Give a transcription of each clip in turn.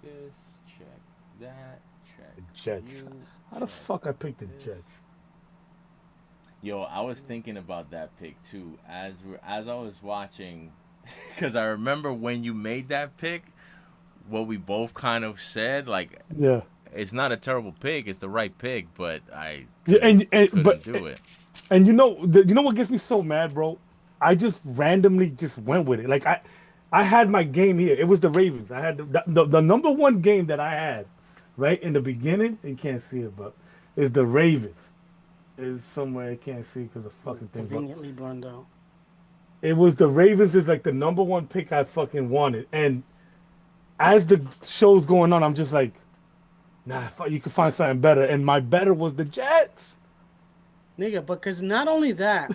this, check that, check The Jets. you, How the check fuck I picked the this. Jets? Yo, I was thinking about that pick too as I was watching, because I remember when you made that pick, what we both kind of said, like Yeah. it's not a terrible pick, it's the right pick, but I Yeah, couldn't do it. and you know what gets me so mad, bro? I just randomly just went with it. Like I had my game here. It was the Ravens. I had the number one game that I had right in the beginning. You can't see it, but is the Ravens. Is somewhere I can't see because of fucking thing. But Conveniently burned out. it was the Ravens is like the number one pick I fucking wanted. And as the show's going on, I'm just like, nah, you can find something better. And my better was the Jets. Nigga, because not only that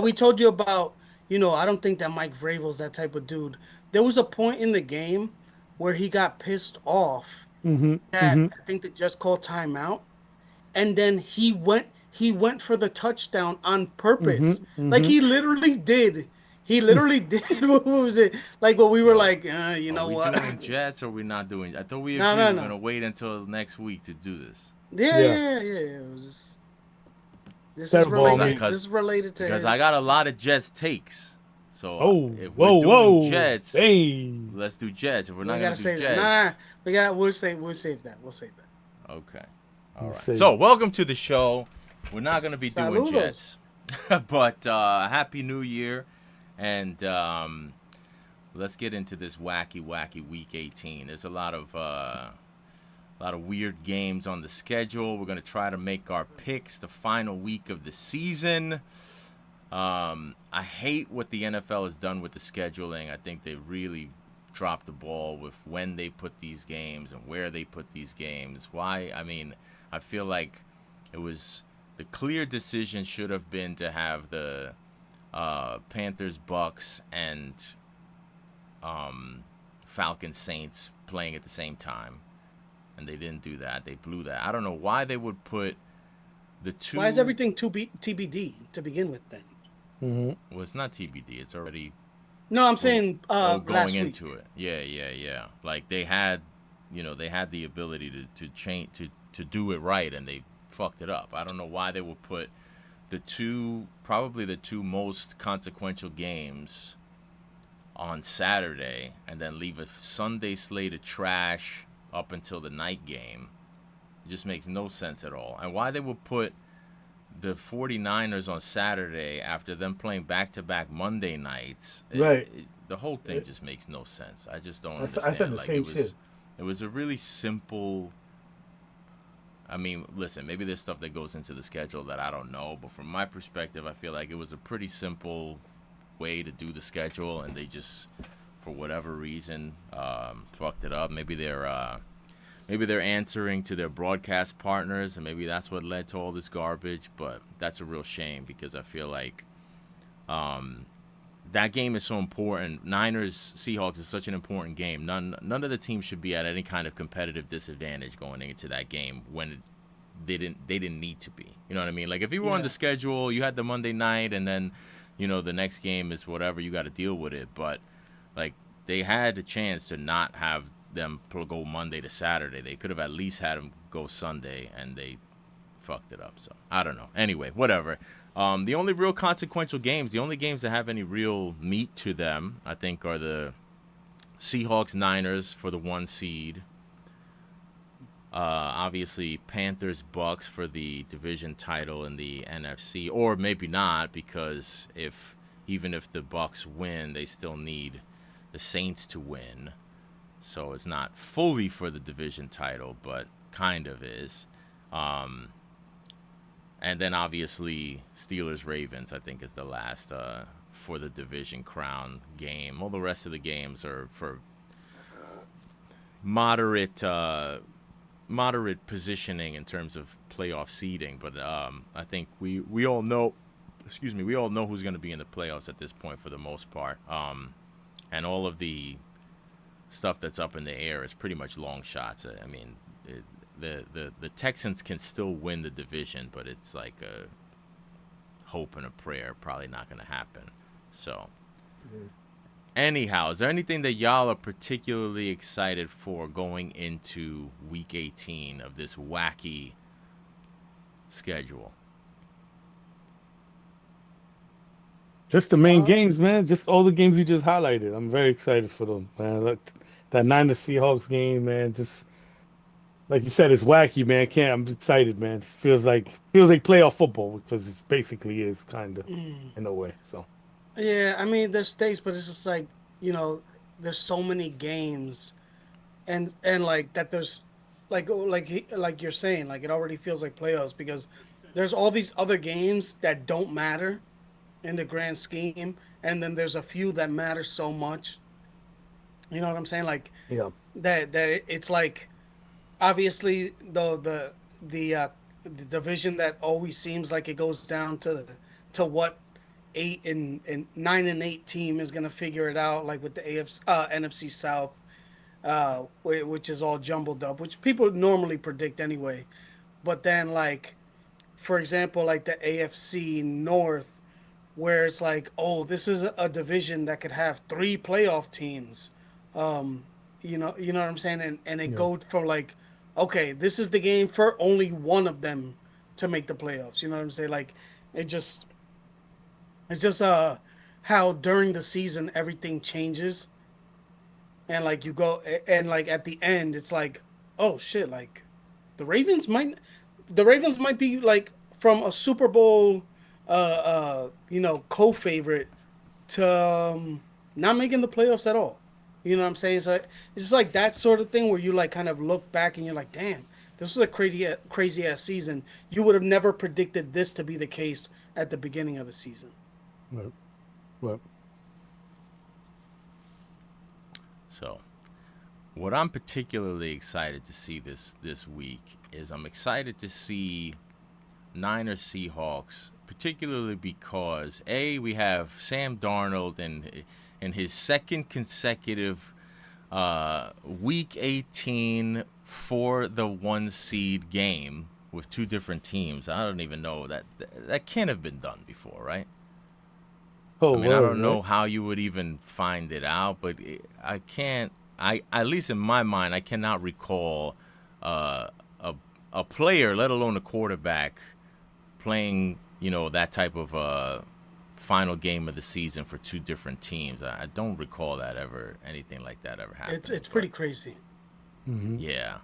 we told you about, I don't think that Mike Vrabel's that type of dude. There was a point in the game where he got pissed off Mm-hmm. that Mm-hmm. I think they just called timeout, and then he went for the touchdown on Mm-hmm. purpose. Like Mm-hmm. he literally did. He literally did. What was it? Like what we were Yo, like, you are know we what? doing Jets or are we not doing? I thought we No, agreed no, we're no. gonna wait until next week to do this. Yeah, Yeah. yeah, yeah, yeah. It was just, this is Terrible Cause of I me. related. This cause is related to because him. I got a lot of Jets takes. So Oh, if we're whoa, doing whoa. Jets, Hey. let's do Jets. If we're We not gotta gonna do save that. Nah, nah, Jets, we'll save that. We'll save that. okay, all Let's right. see. So welcome to the show. We're not gonna be doing Saludos. Jets, but Happy New Year, and let's get into this wacky Week 18. There's a lot of weird games on the schedule. We're gonna try to make our picks the final week of the season. I hate what the NFL has done with the scheduling. I think they really dropped the ball with when they put these games and where they put these games. Why? I mean, I feel like it was the clear decision should have been to have the Panthers, Bucks, and Falcons, Saints playing at the same time, and they didn't do that. They blew that. I don't know why they would put the Why is two. everything TBD to begin with then? Mm-hmm. Well, it's not TBD. It's already No, I'm oh, saying going last week. into it. Yeah. Like they had, they had the ability to change to do it right, and they fucked it up. I don't know why they would put probably the two most consequential games on Saturday, and then leave a Sunday slate of trash up until the night game. It just makes no sense at all. And why they would put the 49ers on Saturday after them playing back-to-back Monday nights, Right. the whole thing just makes no sense. I just don't I said understand. the Like same shit. it was a really simple. I mean, listen, maybe there's stuff that goes into the schedule that I don't know, but from my perspective, I feel like it was a pretty simple way to do the schedule, and they just, for whatever reason, fucked it up. Maybe they're answering to their broadcast partners, and maybe that's what led to all this garbage. But that's a real shame because I feel like that game is so important. Niners Seahawks is such an important game. None of the teams should be at any kind of competitive disadvantage going into that game when they didn't need to be. You know what I mean? Like if you were on the Yeah. schedule, you had the Monday night, and then the next game is whatever, you got to deal with it. But like they had a chance to not have them go Monday to Saturday. They could have at least had them go Sunday, and they fucked it up. So I don't know. Anyway, whatever. The only real consequential games, the only games that have any real meat to them, I think, are the Seahawks Niners for the 1 seed. Obviously, Panthers Bucks for the division title in the NFC, or maybe not, because even if the Bucks win, they still need the Saints to win. So it's not fully for the division title, but kind of is. And then obviously Steelers Ravens, I think, is the last for the division crown game. All the rest of the games are for moderate positioning in terms of playoff seeding. But I think we all know, we all know who's going to be in the playoffs at this point for the most part. And all of the stuff that's up in the air is pretty much long shots. I mean, the Texans can still win the division, but it's like a hope and a prayer. Probably not going to happen. So, anyhow, is there anything that y'all are particularly excited for going into Week 18 of this wacky schedule? Just the main games, man. Just all the games you just highlighted. I'm very excited for them, man. Like, that Niners Seahawks game, man. Just like you said, it's wacky, man. Can't. I'm excited, man. It feels like playoff football because it basically is kind of Mm. in a way. So Yeah, I mean, there's stakes, but it's just like, you know, there's so many games, and like that. There's like you're saying, like it already feels like playoffs because there's all these other games that don't matter in the grand scheme, and then there's a few that matter so much. You know what I'm saying? Like yeah, it's like obviously the division that always seems like it goes down to what 8 and 9 and 8 team is gonna figure it out, like with the NFC South, which is all jumbled up, which people normally predict anyway. But then, like for example, like the AFC North, where it's like, oh, this is a division that could have three playoff teams. Um, you know what I'm saying, and it yeah, go from like, okay, this is the game for only one of them to make the playoffs. You know what I'm saying? Like, it just it's just how during the season everything changes, and like you go and like at the end it's like, oh shit, like the Ravens might the Ravens might be like from a Super Bowl co-favorite to not making the playoffs at all. You know what I'm saying? So it's just like that sort of thing where you like kind of look back and you're like, damn, this was a crazy ass season. You would have never predicted this to be the case at the beginning of the season. right, right. So, what I'm particularly excited to see this week is I'm excited to see Niners Seahawks, particularly because we have Sam Darnold in his second consecutive Week 18 for the 1 seed game with two different teams. I don't even know that can't have been done before, right? Oh, I mean, I word, don't right? know how you would even find it out, but I can't. I at least in my mind, I cannot recall uh, a a player, let alone a quarterback, playing that type of final game of the season for two different teams. I don't recall that ever anything like that ever happening. It's But pretty crazy. Mm-hmm. yeah.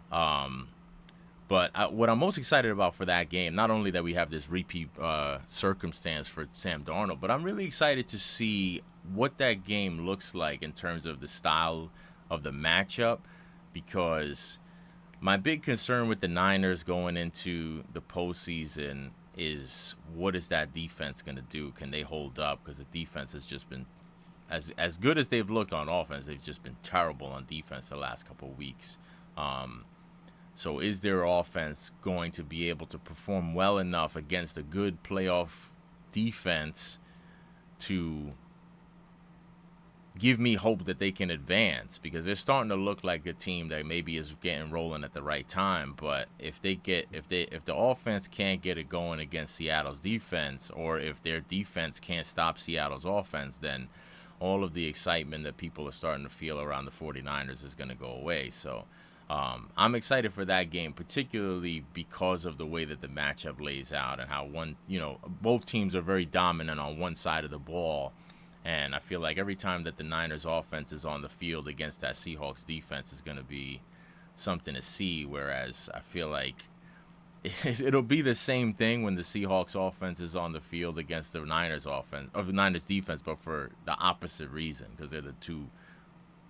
But what I'm most excited about for that game, not only that we have this repeat circumstance for Sam Darnold, but I'm really excited to see what that game looks like in terms of the style of the matchup, because my big concern with the Niners going into the postseason is what is that defense going to do? Can they hold up? Because the defense has just been as good as they've looked on offense. They've just been terrible on defense the last couple of weeks. So is their offense going to be able to perform well enough against a good playoff defense to give me hope that they can advance? Because they're starting to look like a team that maybe is getting rolling at the right time. But if the offense can't get it going against Seattle's defense, or if their defense can't stop Seattle's offense, then all of the excitement that people are starting to feel around the 49ers is going to go away. So I'm excited for that game, particularly because of the way that the matchup lays out and how both teams are very dominant on one side of the ball. And I feel like every time that the Niners offense is on the field against that Seahawks defense is going to be something to see. Whereas I feel like it'll be the same thing when the Seahawks offense is on the field against the Niners offense, or the Niners defense, but for the opposite reason, because they're the two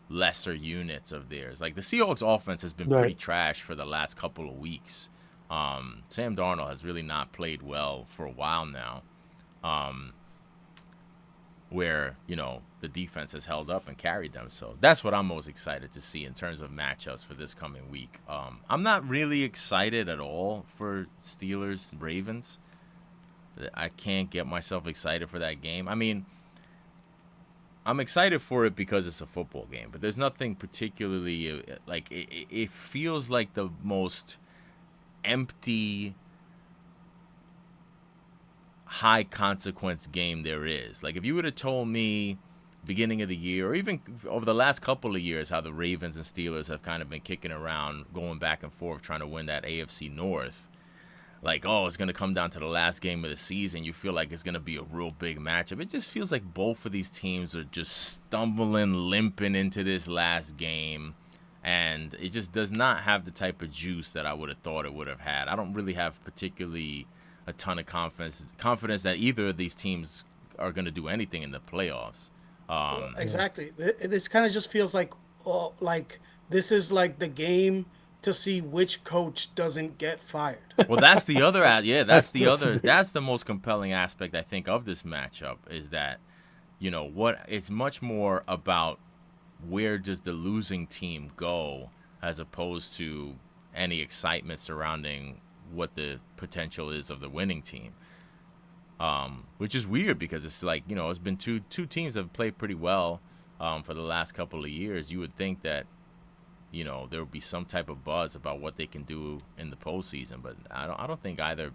lesser units of theirs. Like the Seahawks offense has been pretty Right. trash for the last couple of weeks. Sam Darnold has really not played well for a while now. Where the defense has held up and carried them. So that's what I'm most excited to see in terms of matchups for this coming week. I'm not really excited at all for Steelers Ravens. I can't get myself excited for that game. I mean, I'm excited for it because it's a football game, but there's nothing particularly like it feels like the most empty, high consequence game there is. Like if you would have told me beginning of the year, or even over the last couple of years, how the Ravens and Steelers have kind of been kicking around, going back and forth, trying to win that AFC North. Like, oh, it's going to come down to the last game of the season. You feel like it's going to be a real big matchup. It just feels like both of these teams are just stumbling, limping into this last game. And it just does not have the type of juice that I would have thought it would have had. I don't really have particularly a ton of confidence that either of these teams are going to do anything in the playoffs. Exactly. This kind of just feels like this is like the game to see which coach doesn't get fired. Well, that's the other, that's the That's other, big. that's the most compelling aspect, I think, of this matchup is that, it's much more about where does the losing team go as opposed to any excitement surrounding what the potential is of the winning team. Which is weird because it's like, it's been two teams that have played pretty well for the last couple of years. You would think that, there would be some type of buzz about what they can do in the postseason, but I don't think either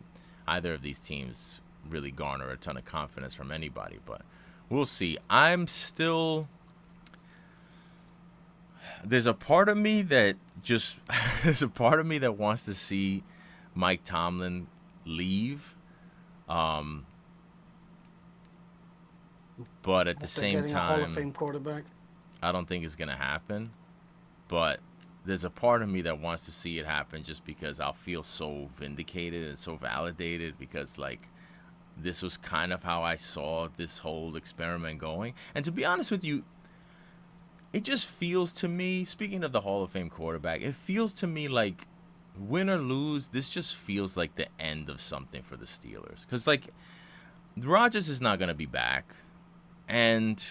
of these teams really garner a ton of confidence from anybody. But we'll see. There's a part of me that there's a part of me that wants to see Mike Tomlin leave. But at the same Getting a Hall of time, Fame quarterback. I don't think it's going to happen. But there's a part of me that wants to see it happen just because I'll feel so vindicated and so validated because, like, this was kind of how I saw this whole experiment going. And to be honest with you, it just feels to me, speaking of the Hall of Fame quarterback, it feels to me like win or lose, this just feels like the end of something for the Steelers. Because, like, Rodgers is not going to be back. And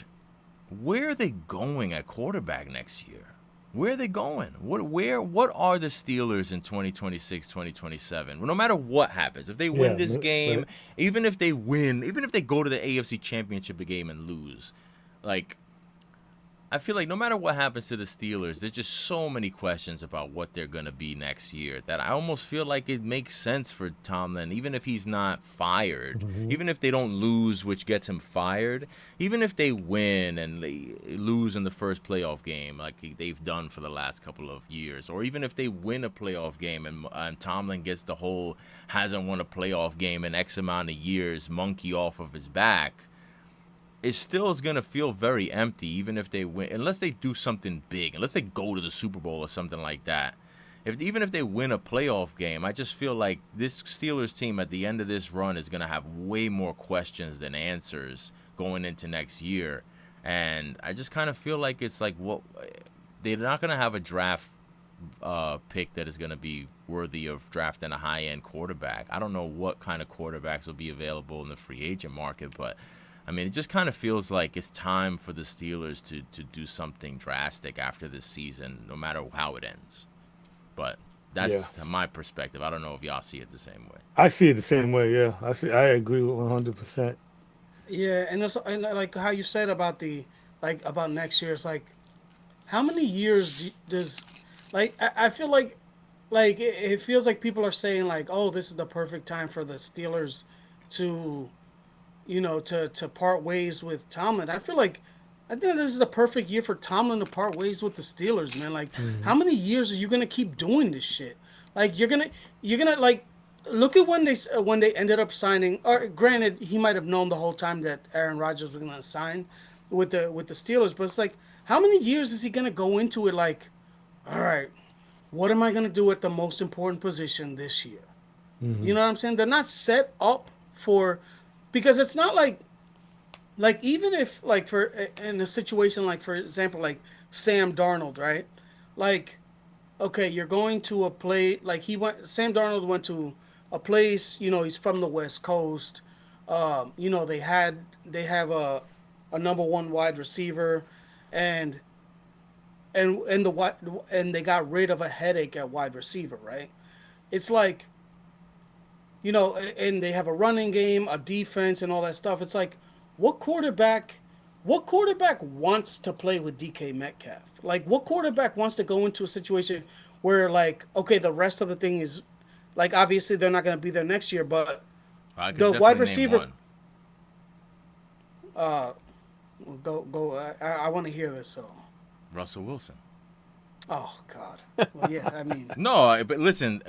where are they going at quarterback next year? Where are they going? What are the Steelers in 2026, 2027? Well, no matter what happens, if they win this game, right. even if they go to the AFC Championship game and lose, like, I feel like no matter what happens to the Steelers, there's just so many questions about what they're going to be next year that I almost feel like it makes sense for Tomlin, even if he's not fired, even if they don't lose, which gets him fired, even if they win and they lose in the first playoff game like they've done for the last couple of years, or even if they win a playoff game and Tomlin gets the whole hasn't won a playoff game in X amount of years monkey off of his back, it still is going to feel very empty even if they win, unless they do something big, unless they go to the Super Bowl or something like that. Even if they win a playoff game, I just feel like this Steelers team at the end of this run is going to have way more questions than answers going into next year. And I just kind of feel like it's like, they're not going to have a draft pick that is going to be worthy of drafting a high-end quarterback. I don't know what kind of quarterbacks will be available in the free agent market, but I mean, it just kind of feels like it's time for the Steelers to do something drastic after this season, no matter how it ends. But that's just my perspective. I don't know if y'all see it the same way. I see it the same way. Yeah, I agree with 100%. Yeah, and like how you said about about next year. It's like, how many years does, like, I feel like it feels like people are saying like, oh, this is the perfect time for the Steelers to, to part ways with Tomlin. I think this is the perfect year for Tomlin to part ways with the Steelers, man. Like, how many years are you gonna keep doing this shit? Like, you're gonna like look at when they ended up signing. Or granted, he might have known the whole time that Aaron Rodgers was gonna sign with the Steelers, but it's like, how many years is he gonna go into it? Like, all right, what am I gonna do at the most important position this year? You know what I'm saying? They're not set up for, because it's not like even if like for in a situation like, for example, like Sam Darnold, right? Like, okay, you're going to a play, like Sam Darnold went to a place, he's from the West Coast. They have a number one wide receiver, and and they got rid of a headache at wide receiver, right? It's like, and they have a running game, a defense, and all that stuff. It's like, what quarterback wants to play with DK Metcalf? Like, what quarterback wants to go into a situation where, like, okay, the rest of the thing is, like, obviously they're not going to be there next year, but I could the definitely wide name receiver, one. Go. I want to hear this. So, Russell Wilson. oh God. Well, yeah. I mean, No, but listen,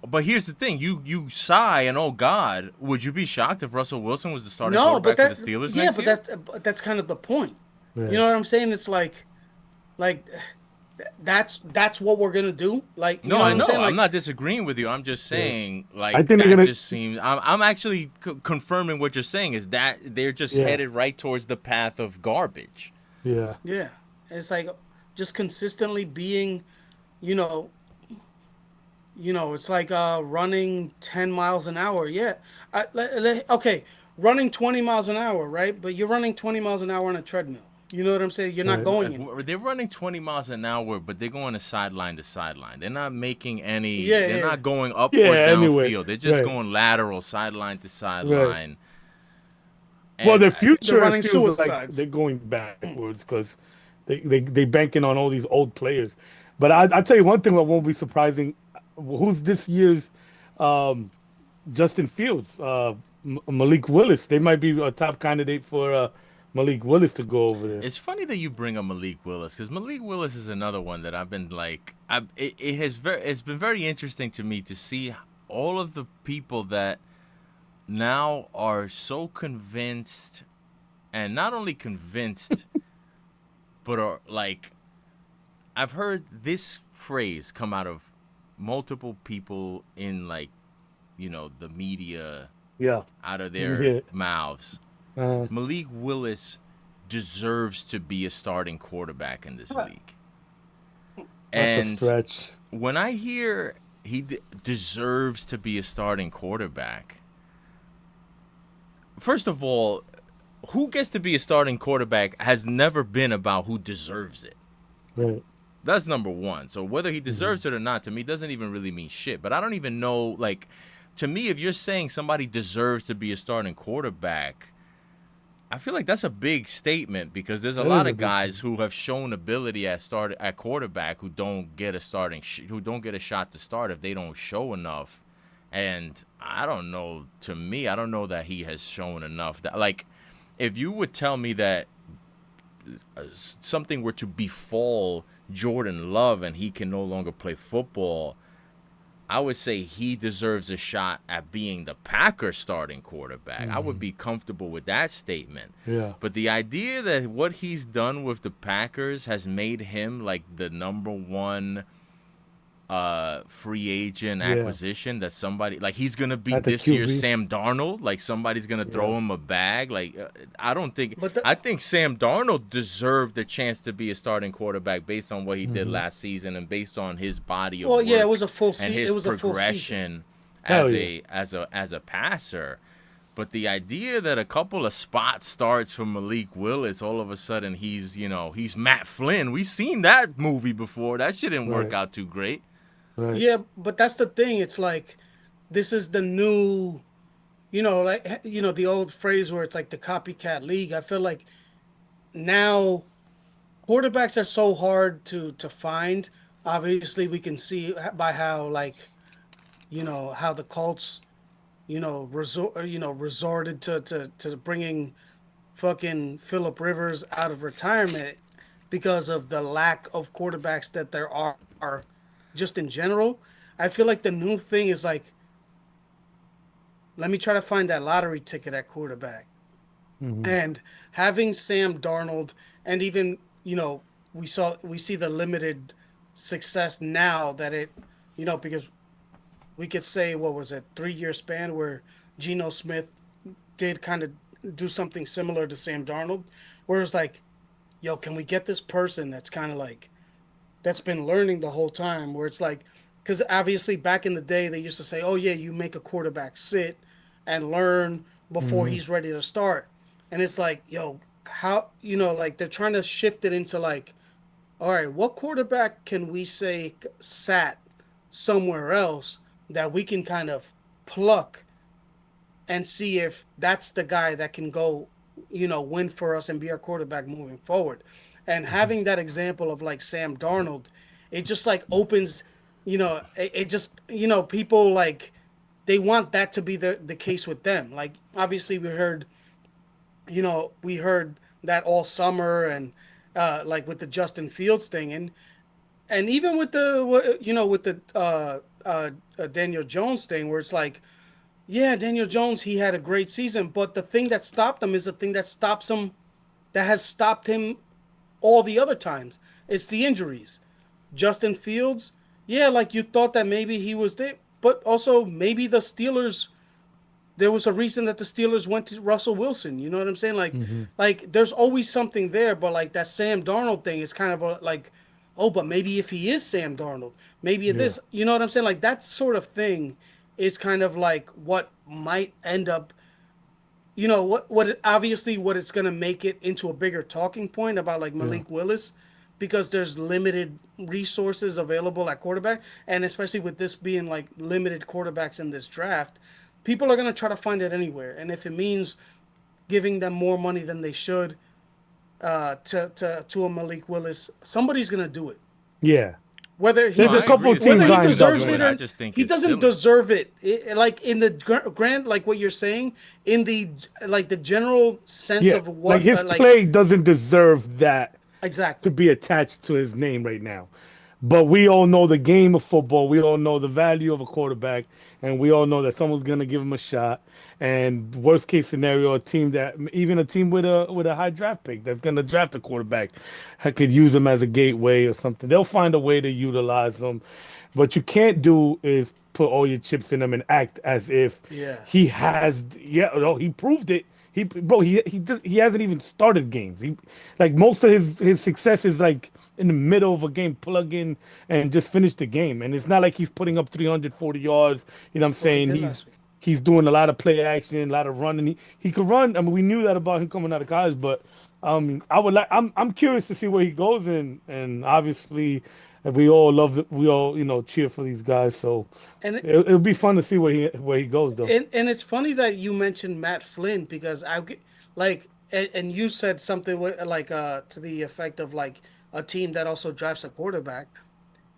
but here's the thing: you sigh and oh God, would you be shocked if Russell Wilson was the starting no, but quarterback for the that. Steelers Yeah, next but year? that's kind of the point. You Yeah. know what I'm saying? It's like that's what we're gonna do. Like, you No, know I what I'm know. saying? I'm Like, not disagreeing with you. I'm just Yeah. saying, I like, think they're that gonna. just seems. I'm actually confirming what you're saying is that they're just Yeah. headed right towards the path of garbage. Yeah. yeah, it's like just consistently being, you know, it's like running 10 miles an hour. Yeah. Okay, running 20 miles an hour, right? But you're running 20 miles an hour on a treadmill. You know what I'm saying? You're not Right. going anywhere. They're running 20 miles an hour, but they're going to sideline to sideline. They're not making any. Yeah, They're yeah. not going up Yeah. or Anyway. downfield. They're just Right. going lateral, sideline to Right. sideline. Well, And their They're future, it running feels like suicides. they're going backwards because they banking on all these old players. But I tell you one thing that won't be surprising. Who's this year's um, Justin Fields? Malik Willis. They might be a top candidate for Malik Willis to go over there. it's funny that you bring up Malik Willis because Malik Willis is another one that I've been like, it's been very interesting to me to see all of the people that now are so convinced, and not only convinced, but are like, I've heard this phrase come out of multiple people in like, the media, Yeah. out of their Yeah. mouths. Malik Willis deserves to be a starting quarterback in this league. That's a And stretch. when I hear deserves to be a starting quarterback, first of all, who gets to be a starting quarterback has never been about who deserves it. Right. That's number one. So whether he deserves it or not, to me, doesn't even really mean shit. But I don't even know, like, to me, if you're saying somebody deserves to be a starting quarterback, I feel like that's a big statement because there's a That lot is a of big guys who have shown ability at quarterback who don't get a who don't get a shot to start if they don't show enough. And I don't know. To me, I don't know that he has shown enough. That, like, if you would tell me that something were to befall Jordan Love and he can no longer play football, I would say he deserves a shot at being the Packers starting quarterback. I would be comfortable with that statement. Yeah. But the idea that what he's done with the Packers has made him like the number one free agent Yeah. acquisition, that somebody like he's gonna be At the this year's QB. Sam Darnold, like somebody's gonna throw him a bag. Like I don't think But the, I think Sam Darnold deserved the chance to be a starting quarterback based on what he did Mm-hmm. last season and based on his body of well, work yeah, it was a full and season. his It was a full season. progression Hell as yeah. a passer. But the idea that a couple of spot starts for Malik Willis, all of a sudden he's Matt Flynn. We've seen that movie before. That shit didn't work Right. out too great. Right. Yeah, but that's the thing. It's like this is the new, the old phrase where it's like the copycat league. I feel like now quarterbacks are so hard to find. Obviously, we can see by how how the Colts, resorted to bringing fucking Philip Rivers out of retirement because of the lack of quarterbacks that there are just in general. I feel like the new thing is like, let me try to find that lottery ticket at quarterback. Mm-hmm. And having Sam Darnold, and even we see the limited success now that because we could say, what was it, 3 year span where Geno Smith did kind of do something similar to Sam Darnold, where it's like, yo, can we get this person that's kind of like that's been learning the whole time, where it's like, because obviously back in the day they used to say, oh yeah, you make a quarterback sit and learn before Mm-hmm. he's ready to start. And it's like, yo, how, like they're trying to shift it into like, all right, what quarterback can we say sat somewhere else that we can kind of pluck and see if that's the guy that can go, win for us and be our quarterback moving forward. And having that example of like Sam Darnold, it just like opens, it just, people like they want that to be the case with them. Like obviously we heard that all summer, and like with the Justin Fields thing, and even with with the Daniel Jones thing, where it's like, yeah, Daniel Jones, he had a great season, but the thing that stopped him is the thing that stops him, that has stopped him all the other times. It's the injuries. Justin Fields, yeah, like you thought that maybe he was there, but also maybe the Steelers. There was a reason that the Steelers went to Russell Wilson. You know what I'm saying? Hmm. Like there's always something there, but like that Sam Darnold thing is kind of like, oh, but maybe if he is Sam Darnold, maybe Yeah. this. You know what I'm saying? Like that sort of thing is kind of like what might end up, obviously what it's going to make it into a bigger talking point about like Yeah. Malik Willis, because there's limited resources available at quarterback, and especially with this being like limited quarterbacks in this draft, people are going to try to find it anywhere, and if it means giving them more money than they should, to a Malik Willis, somebody's going to do it, Yeah. whether he No, There's a I agree. couple of It's teams whether he similar lined to up you, deserves right it but now. I or just think he it's doesn't similar. deserve it. Like in the grand, like what you're saying, in the like the general sense Yeah. of Like what his like play doesn't deserve that to exactly. be attached to his name right now. But we all know the game of football. We all know the value of a quarterback, and we all know that someone's gonna give him a shot. And worst case scenario, even a team with a high draft pick that's gonna draft a quarterback could use him as a gateway or something. They'll find a way to utilize him. What you can't do is put all your chips in him and act as if Yeah. he has. Yeah, no, he proved it. He hasn't even started games. Like most of his success is like in the middle of a game, plug in and just finish the game. And it's not like he's putting up 340 yards. You know what I'm Well, he saying? did He's last week. he's doing a lot of play action, a lot of running. He could run. I mean, we knew that about him coming out of college, but I'm curious to see where he goes, and obviously we all cheer for these guys. So And it'll be fun to see where he goes though. and it's funny that you mentioned Matt Flynn, because like, and you said something like to the effect of like a team that also drafts a quarterback.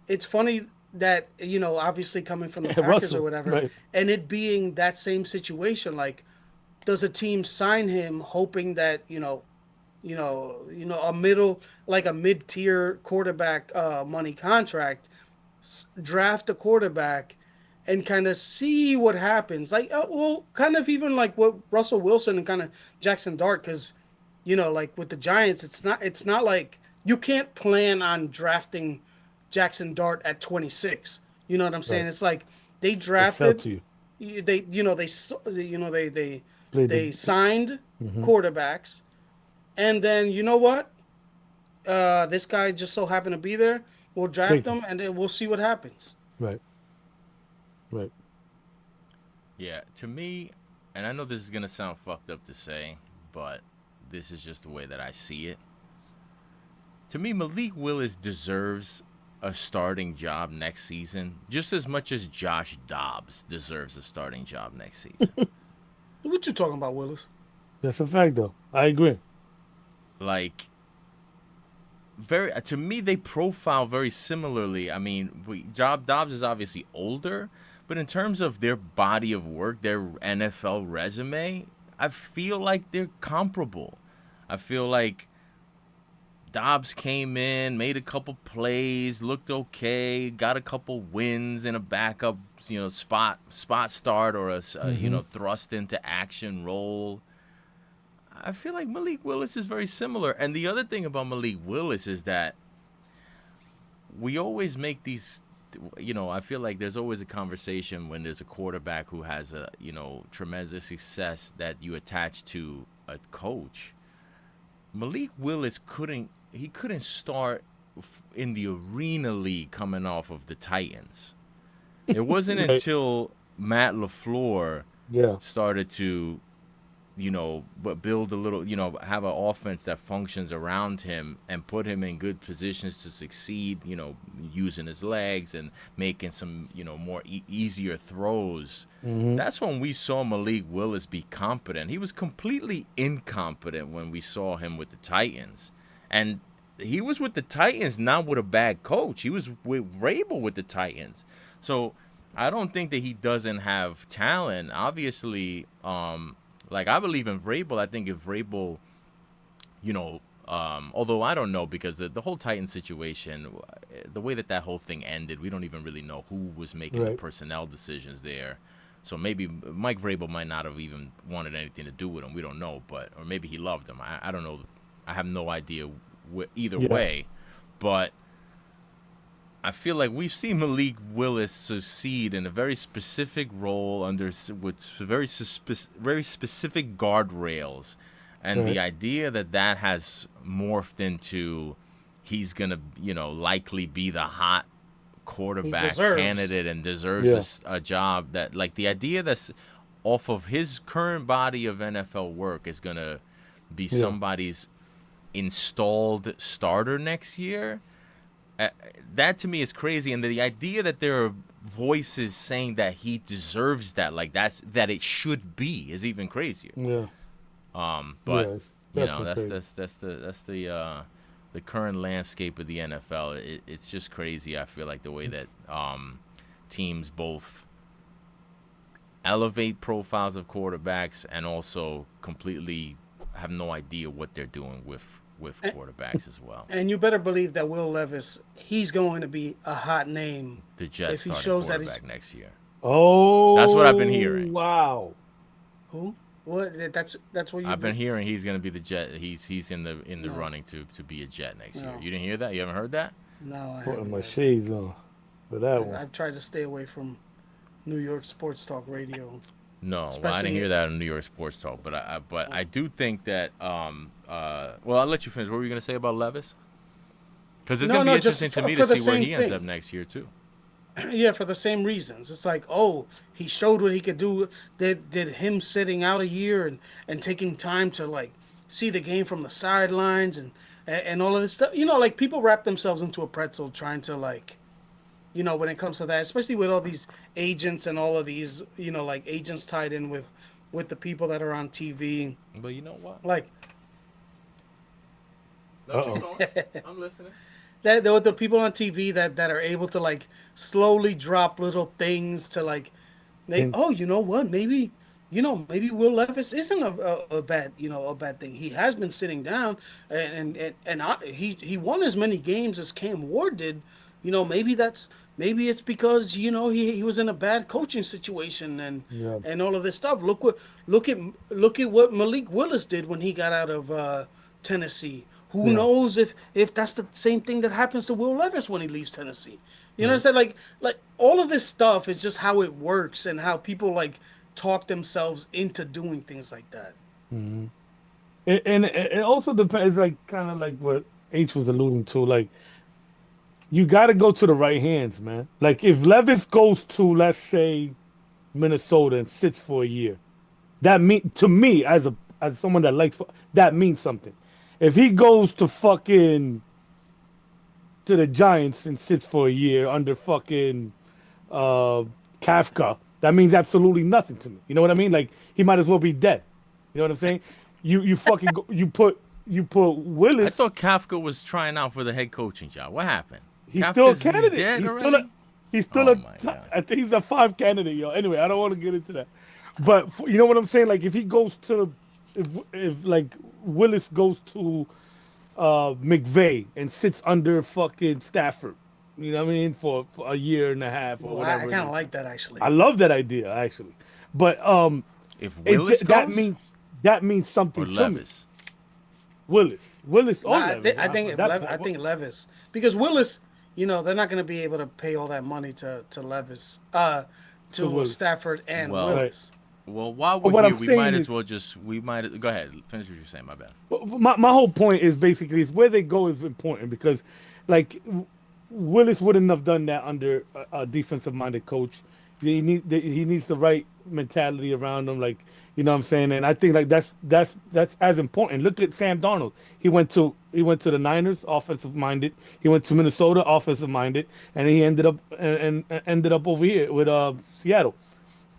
It's funny that, obviously coming from the Packers or Russell, whatever, right? and it being that same situation. Like, does a team sign him hoping that, a middle, like a mid-tier quarterback money contract, draft a quarterback and kind of see what happens. Like, well, kind of even like what Russell Wilson and kind of Jackson Dart, because, like with the Giants, it's not like you can't plan on drafting Jackson Dart at 26. You know what I'm saying? Right. It's like they It fell drafted, to you. Play they the. signed Hmm. quarterbacks, and then you know what? This guy just so happened to be there. We'll draft Take him. him, and then we'll see what happens. Right. Right. Yeah, to me, and I know this is gonna sound fucked up to say, but this is just the way that I see it. To me, Malik Willis deserves a starting job next season just as much as Josh Dobbs deserves a starting job next season. What you talking about, Willis? That's a fact though. I agree. Like, very to me, they profile very similarly. I mean, Job Dobbs is obviously older, but in terms of their body of work, their NFL resume, I feel like they're comparable. I feel like Dobbs came in, made a couple plays, looked okay, got a couple wins in a backup, spot start or Hmm. thrust into action role. I feel like Malik Willis is very similar. And the other thing about Malik Willis is that we always make these, I feel like there's always a conversation when there's a quarterback who has tremendous success that you attach to a coach. Malik Willis couldn't start in the Arena League coming off of the Titans. It wasn't Right. until Matt LaFleur Yeah. started to but build a little, have an offense that functions around him and put him in good positions to succeed, using his legs and making some, more easier throws. Hmm. That's when we saw Malik Willis be competent. He was completely incompetent when we saw him with the Titans. And he was with the Titans not with a bad coach. He was with Vrabel with the Titans. So I don't think that he doesn't have talent. Obviously, like I believe in Vrabel. I think if Vrabel although I don't know because the whole Titans situation, the way that whole thing ended, we don't even really know who was making the Right. personnel decisions there. So maybe Mike Vrabel might not have even wanted anything to do with him. We don't know, or maybe he loved him. I don't know. I have no idea either Yeah. way, but I feel like we've seen Malik Willis succeed in a very specific role with very specific guardrails, and the Right. idea that has morphed into he's gonna likely be the hot He quarterback deserves. candidate and Yeah. deserves a job, that like the idea that's off of his current body of NFL work is gonna be Yeah. somebody's installed starter next year. That to me is crazy, and the idea that there are voices saying that he deserves that, like that it should be, is even crazier. Yeah. But Yeah. It's that's definitely crazy. the current landscape of the NFL. It's just crazy. I feel like the way that teams both elevate profiles of quarterbacks and also completely have no idea what they're doing with quarterbacks as well. And you better believe that Will Levis, he's going to be a hot name The Jets if he starting shows that he's quarterback next year. Oh. That's what I've been hearing. Wow. who? What? That's what you. I've been hearing he's going to be the Jet. He's in the No. running to be a Jet next year. No. You didn't hear that? You haven't heard that? No, I Putting haven't. my Read. shades on for that one. I've tried to stay away from New York sports talk radio. No, well, I Especially- didn't hear that on New York Sports Talk, but I do think that well, I'll let you finish. What were you going to say about Levis? Because it's No, going to no, be just interesting to for- me for to the see where same he ends thing. up next year too. Yeah, for the same reasons. It's like, oh, he showed what he could do. Did him sitting out a year and taking time to like see the game from the sidelines and all of this stuff. Like people wrap themselves into a pretzel trying to like, when it comes to that, especially with all these agents and all of these, like agents tied in with the people that are on TV. But you know what? Like No, keep going. I'm listening. that the people on TV that are able to like slowly drop little things to like, oh, you know what? Maybe Will Levis isn't a bad a bad thing. He has been sitting down he won as many games as Cam Ward did. Maybe it's because he was in a bad coaching situation Yeah. and all of this stuff. Look at what Malik Willis did when he got out of Tennessee. Who Yeah. knows if that's the same thing that happens to Will Levis when he leaves Tennessee? You know what I'm saying? Like all of this stuff is just how it works and how people like talk themselves into doing things like that. It also depends, like kind of like what H was alluding to. Like you got to go to the right hands, man. Like if Levis goes to, let's say, Minnesota and sits for a year, that mean to me as someone that likes that means something. If he goes to fucking to the Giants and sits for a year under fucking Kafka, that means absolutely nothing to me. You know what I mean? Like he might as well be dead. You know what I'm saying? You fucking you put Willis. I thought Kafka was trying out for the head coaching job. What happened? He's still a Kafka's- candidate. dead He's already? still a he's still Oh a my t- God. I think he's a 5 candidate, yo. Anyway, I don't want to get into that. But you know what I'm saying? Like if he goes to if like Willis goes to McVay and sits under fucking Stafford, you know what I mean, for a year and a half or Well, whatever. I it kind is. of like that actually. I love that idea actually. But If it Willis ju- goes that means something or to Levis? Willis or I, Levis. I think At that point, Levis because Willis, they're not going to be able to pay all that money to Levis, to Willis. Stafford and Well, Willis. Well, while But we're what here, I'm we saying might as is- well go ahead. Finish what you're saying. My bad. my whole point is basically is where they go is important because like Willis wouldn't have done that under a defensive minded coach. He needs the right mentality around him, like you know what I'm saying. And I think like that's as important. Look at Sam Darnold. He went to the Niners, offensive minded. He went to Minnesota, offensive minded, and he ended up and ended up over here with Seattle.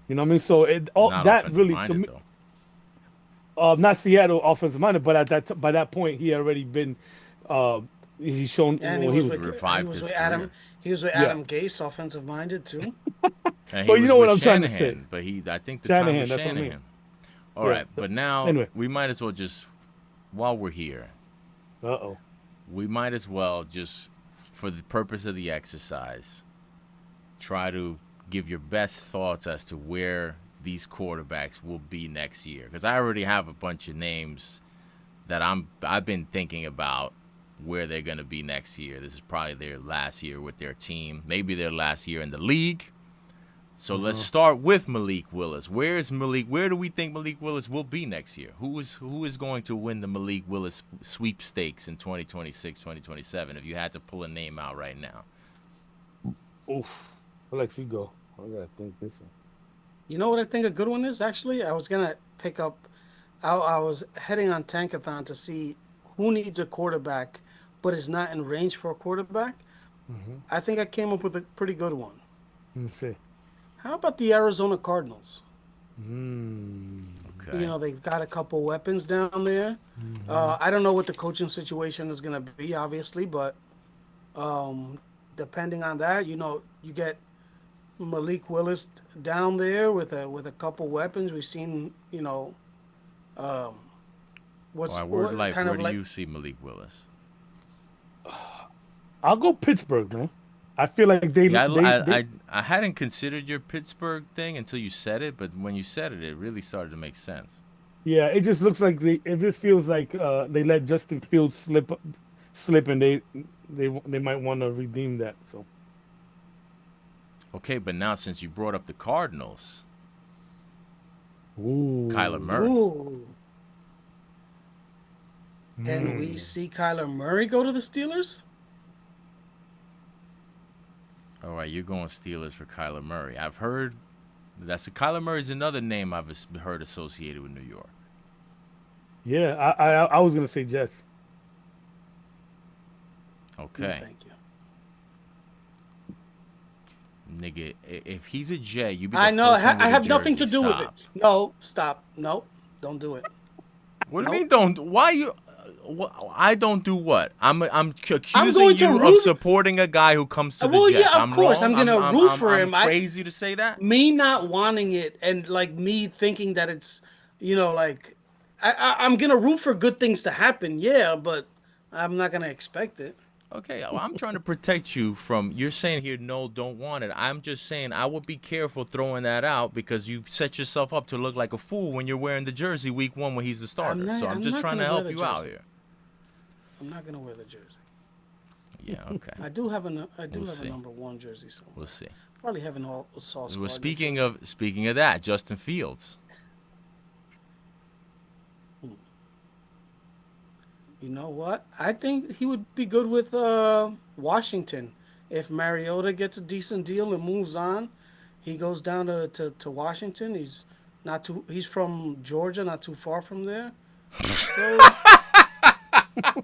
You know what I mean? So Not that offensive really minded, to me, though. not Seattle offensive minded, but by that point he already been he's shown And well, he was was with, revived he was his with Adam. career. He was with Yeah. Adam Gase, offensive minded too. And he Well, you was know what with I'm trying to Shanahan, say. but I think the Shanahan, time was that's what I mean. Shanahan. All Yeah. right, but now Anyway. we might as well just while we're here, Uh-oh. we might as well just, for the purpose of the exercise, try to give your best thoughts as to where these quarterbacks will be next year. Because I already have a bunch of names that I've been thinking about where they're going to be next year. This is probably their last year with their team, maybe their last year in the league. So let's start with Malik Willis. Where is Malik? Where do we think Malik Willis will be next year? Who is going to win the Malik Willis sweepstakes in 2026, 2027? If you had to pull a name out right now. Oof. I'll let you go. I gotta think this one. You know what I think a good one is? Actually, I was gonna pick up. I was heading on Tankathon to see who needs a quarterback, but is not in range for a quarterback. I think I came up with a pretty good one. Let me see. How about the Arizona Cardinals? Okay. You know, they've got a couple weapons down there. I don't know what the coaching situation is going to be, obviously, but depending on that, you know, you get Malik Willis down there with a couple weapons. We've seen, you know, what's Word life, kind where of do like. you see Malik Willis? I'll go Pittsburgh, man. I feel like they Yeah, they I hadn't considered your Pittsburgh thing until you said it, but when you said it, it really started to make sense. yeah, it just looks like it just feels like they let Justin Fields slip and they might want to redeem that. So Okay, but now since you brought up the Cardinals, ooh. Kyler Murray. Ooh. Can we see Kyler Murray go to the Steelers? All right, you're going Steelers for Kyler Murray. I've heard Kyler Murray's another name I've heard associated with New York. Yeah, I was gonna say Jets. Okay. No, thank you. Nigga, if he's a J, you be the I know. first one with I a have nothing to jersey. do with it. Stop. No, stop. No, don't do it. What do Nope. you mean? Don't? Why you? I don't do what? I'm accusing going to you of root- supporting a guy who comes to the Well, Jets. yeah, of course, wrong? I'm gonna root for him. I'm crazy to say that. Me not wanting it and like me thinking that it's, you know, like I'm gonna root for good things to happen. Yeah, but I'm not gonna expect it. Okay, well, I'm trying to protect you from. You're saying here, no, don't want it. I'm just saying I would be careful throwing that out because you set yourself up to look like a fool when you're wearing the jersey week 1 when he's the starter. So I'm just not trying to gonna wear help the you out jersey. here. I'm not gonna wear the jersey. Yeah, okay. I do have We'll a see. number 1 jersey somewhere. We'll see. Probably have an all sauce. Well, speaking of that, Justin Fields. You know what? I think he would be good with Washington. If Mariota gets a decent deal and moves on, he goes down to Washington. He's not too. He's from Georgia, not too far from there. So,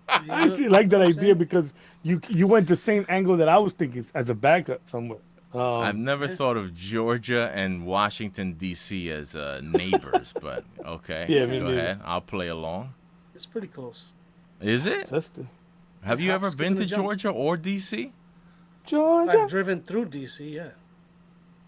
I actually like that idea because you went the same angle that I was thinking as a backup somewhere. I've never thought of Georgia and Washington D.C. as neighbors, but okay. Yeah, me go neither. ahead. I'll play along. it's pretty close. Is it? Just Have you Hop, ever skip, been and to a jump. Georgia or D.C.? Georgia. I've driven through DC. Yeah.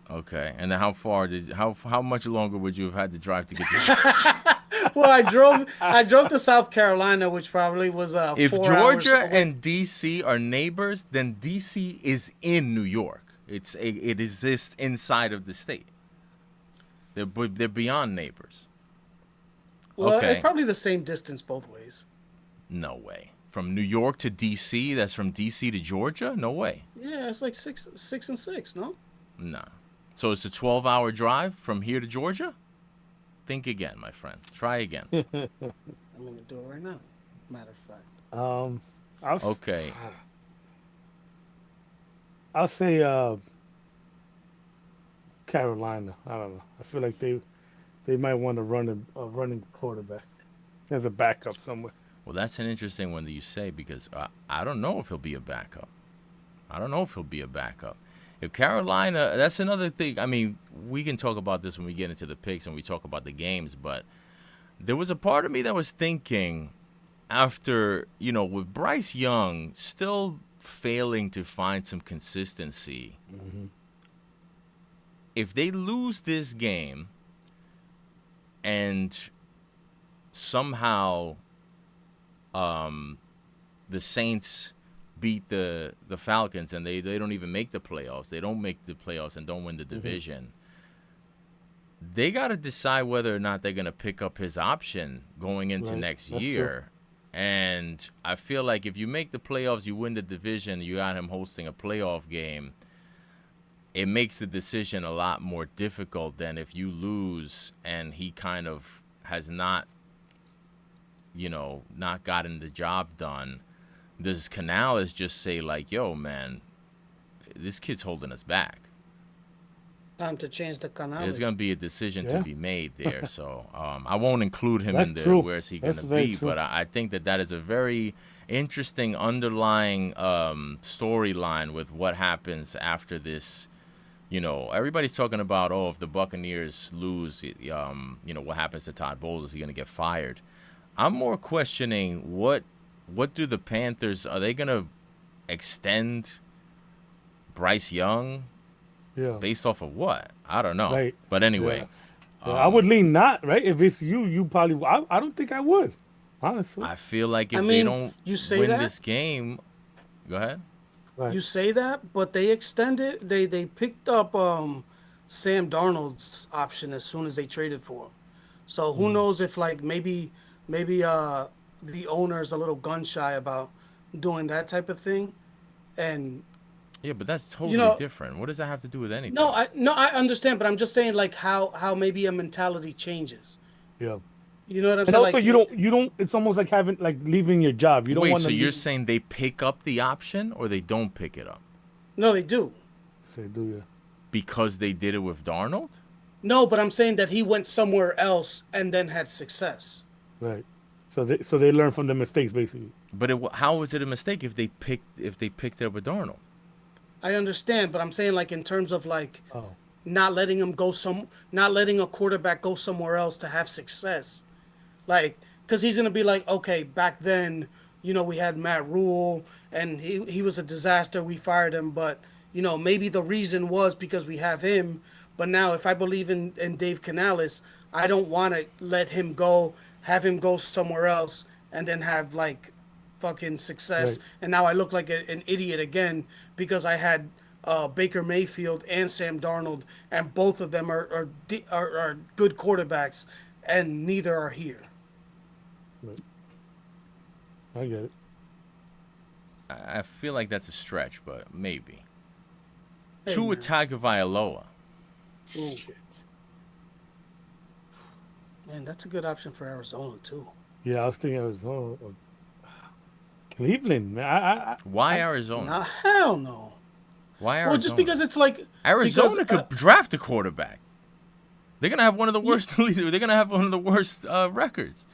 Okay. And then how much longer would you have had to drive to get to Georgia? Well, I drove to South Carolina, which probably was If 4 Georgia hours away. and D.C. are neighbors, then D.C. is in New York. It exists inside of the state. They're beyond neighbors. Well, okay. it's probably the same distance both ways. No way. From New York to D.C., that's from D.C. to Georgia? No way. Yeah, it's like 6 and 6, no? Nah. So it's a 12-hour drive from here to Georgia? Think again, my friend. Try again. I'm gonna do it right now. Matter of fact. Okay. I'll say Carolina. I don't know. I feel like they might want to run a running quarterback as a backup somewhere. Well, that's an interesting one that you say because I don't know if he'll be a backup. If Carolina, that's another thing. I mean, we can talk about this when we get into the picks and we talk about the games, but there was a part of me that was thinking after, with Bryce Young still failing to find some consistency, if they lose this game and somehow the Saints beat the Falcons and they don't even make the playoffs. They don't make the playoffs and don't win the division. They got to decide whether or not they're going to pick up his option going into next year. True. And I feel like if you make the playoffs, you win the division, you got him hosting a playoff game, it makes the decision a lot more difficult than if you lose and he kind of has not, not gotten the job done. Does Canales just say, like, yo, man, this kid's holding us back? Time to change the Canales. There's going to be a decision to be made there. So I won't include him in the where's he going to be. True. But I think that is a very interesting underlying storyline with what happens after this. Everybody's talking about, if the Buccaneers lose, what happens to Todd Bowles? Is he going to get fired? I'm more questioning what do the Panthers, are they going to extend Bryce Young? Yeah. Based off of what? I don't know. Right. But anyway. Yeah. I would lean not, right? If it's you probably, I don't think I would, honestly. I feel like if they don't win this game, go ahead. Right. You say that, but they extended, they picked up Sam Darnold's option as soon as they traded for him. So who knows if maybe the owner is a little gun shy about doing that type of thing, and yeah, but that's totally different. What does that have to do with anything? No, I understand, but I'm just saying how maybe a mentality changes. Yeah. You know what I'm saying? And also, you don't. It's almost like leaving your job. You don't want to. Wait, so you're saying they pick up the option or they don't pick it up? No, they do. They do, yeah. Because they did it with Darnold? No, but I'm saying that he went somewhere else and then had success. Right. So they learn from the mistakes, basically. But how was it a mistake if they picked it up with Darnold? I understand, but I'm saying in terms of not letting him go not letting a quarterback go somewhere else to have success, because he's gonna be okay, back then, we had Matt Rule and he was a disaster. We fired him, but maybe the reason was because we have him. But now, if I believe in Dave Canales, I don't want to let him go, have him go somewhere else, and then have fucking success. Right. And now I look like an idiot again because I had Baker Mayfield and Sam Darnold, and both of them are good quarterbacks, and neither are here. Right. I get it. I feel like that's a stretch, but maybe. Hey, Tua Tagovailoa. Ooh. Man, that's a good option for Arizona too. Yeah, I was thinking Arizona. Cleveland, man. Why Arizona? Nah, hell no. Why Arizona? Well, just because it's Arizona could draft a quarterback. They're gonna have one of the worst. Yeah. They're gonna have one of the worst records.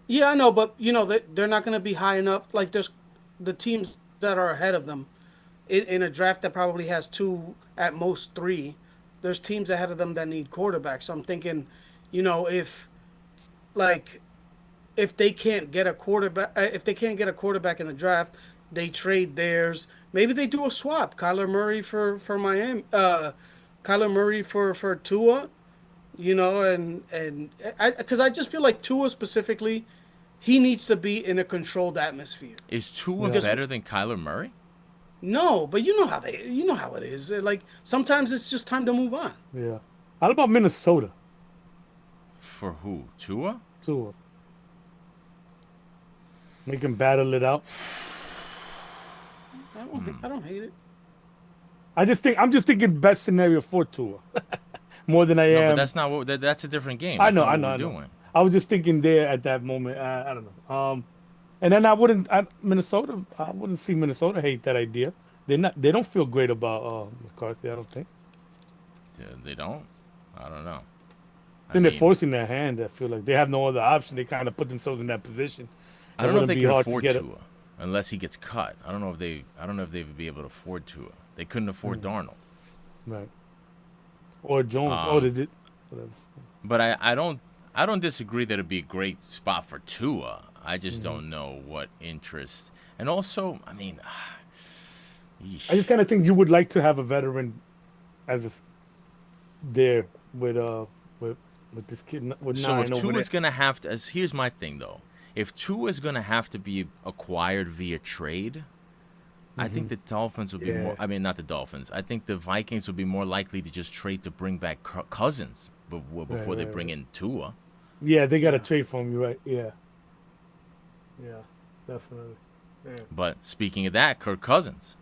Yeah, I know, but they're not gonna be high enough. There's the teams that are ahead of them in a draft that probably has 2, at most 3. There's teams ahead of them that need quarterbacks. So I'm thinking, if they can't get a quarterback, in the draft, they trade theirs. Maybe they do a swap. Kyler Murray for Miami. Kyler Murray for Tua. And because I just feel like Tua specifically, he needs to be in a controlled atmosphere. Is Tua better than Kyler Murray? No, but you know how it is. Sometimes it's just time to move on. Yeah. How about Minnesota? For who? Tua? Tua. Make him battle it out. I don't hate it. I'm just thinking best scenario for Tua. More than I am. But that's not what. That's a different game. I know. I was just thinking there at that moment. I don't know. And then Minnesota. I wouldn't see Minnesota hate that idea. They don't feel great about McCarthy. I don't think. They don't. I don't know. Then they're forcing their hand. I feel like they have no other option. They kind of put themselves in that position. I don't know if they can afford Tua unless he gets cut. I don't know if they would be able to afford Tua. They couldn't afford Darnold. Right. Or Jones. They did. Whatever. But I don't disagree that it'd be a great spot for Tua. I just don't know what interest. And also, I mean, I just kind of think you would like to have a veteran there with this kid with so 9 if over Tua's there. gonna have to, here's my thing though. if Tua is going to have to be acquired via trade, I think the Dolphins would be more. I mean, not the Dolphins. I think the Vikings would be more likely to just trade to bring back Cousins before they bring in Tua. Yeah, they got to trade for him. You're right. Yeah. Yeah, definitely. Yeah. But speaking of that, Kirk Cousins.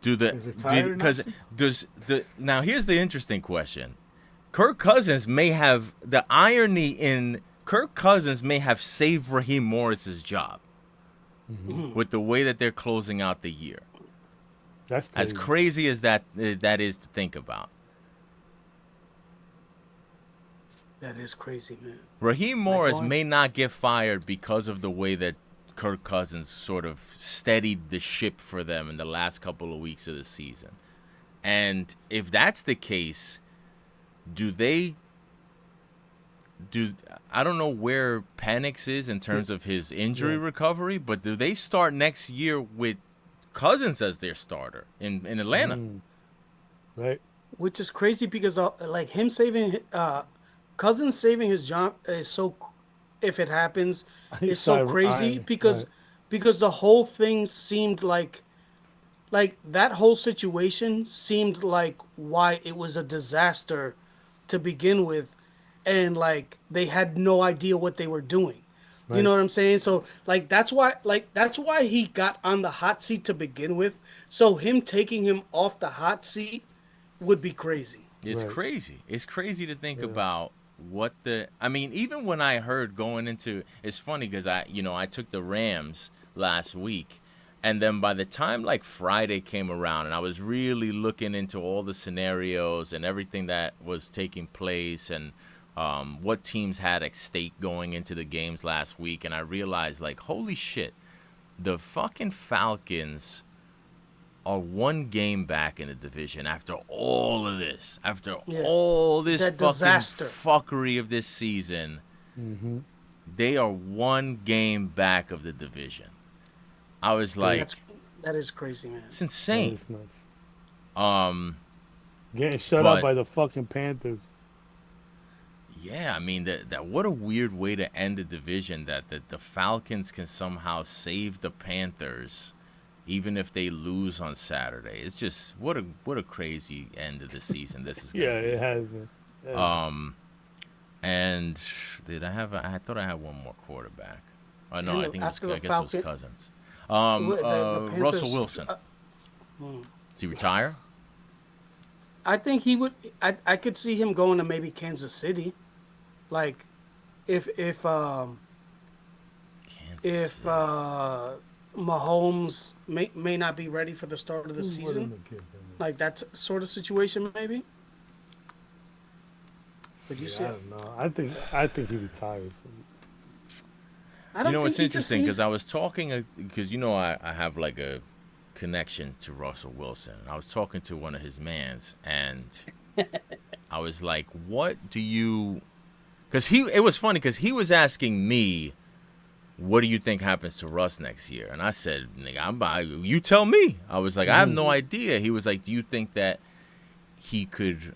Because does the now here's the interesting question. Kirk Cousins may have the irony in Kirk Cousins may have saved Raheem Morris's job with the way that they're closing out the year. That's crazy. As crazy as that is to think about. That is crazy, man. Raheem Morris may not get fired because of the way that Kirk Cousins sort of steadied the ship for them in the last couple of weeks of the season. And if that's the case, I don't know where Penix is in terms of his injury recovery, but do they start next year with Cousins as their starter in Atlanta? Right. Which is crazy because like him saving Cousins saving his job is so, if it happens, it's so crazy because the whole thing seemed like that whole situation seemed like why it was a disaster to begin with, and like they had no idea what they were doing. Right. You know what I'm saying? So like that's why he got on the hot seat to begin with. So him taking him off the hot seat would be crazy. It's crazy. It's crazy to think about I mean, even when I heard going into, it's funny because I took the Rams last week, and then by the time like Friday came around and I was really looking into all the scenarios and everything that was taking place and what teams had at stake going into the games last week, and I realized like, holy shit, the fucking Falcons are one game back in the division after all of this, all this fucking disaster fuckery of this season. They are one game back of the division. I was like, that is crazy, man. It's insane. Getting shut out by the fucking Panthers. Yeah, I mean that what a weird way to end the division, that the Falcons can somehow save the Panthers even if they lose on Saturday. It's just what a crazy end of the season this is going to be. It has been. Yeah. And I thought I had one more quarterback. Oh no, I guess it was Cousins. The Panthers, Russell Wilson. Does he retire? I think he would. I could see him going to maybe Kansas City, like if Mahomes may not be ready for the start of the season, like that sort of situation maybe. But you see, I don't know. I think he retired. It's interesting because I was talking because I have like a connection to Russell Wilson. I was talking to one of his mans, and I was like, "What do you?" Because it was funny because he was asking me, "What do you think happens to Russ next year?" And I said, "Nigga, you tell me." I was like, "I have no idea." He was like, "Do you think that he could?"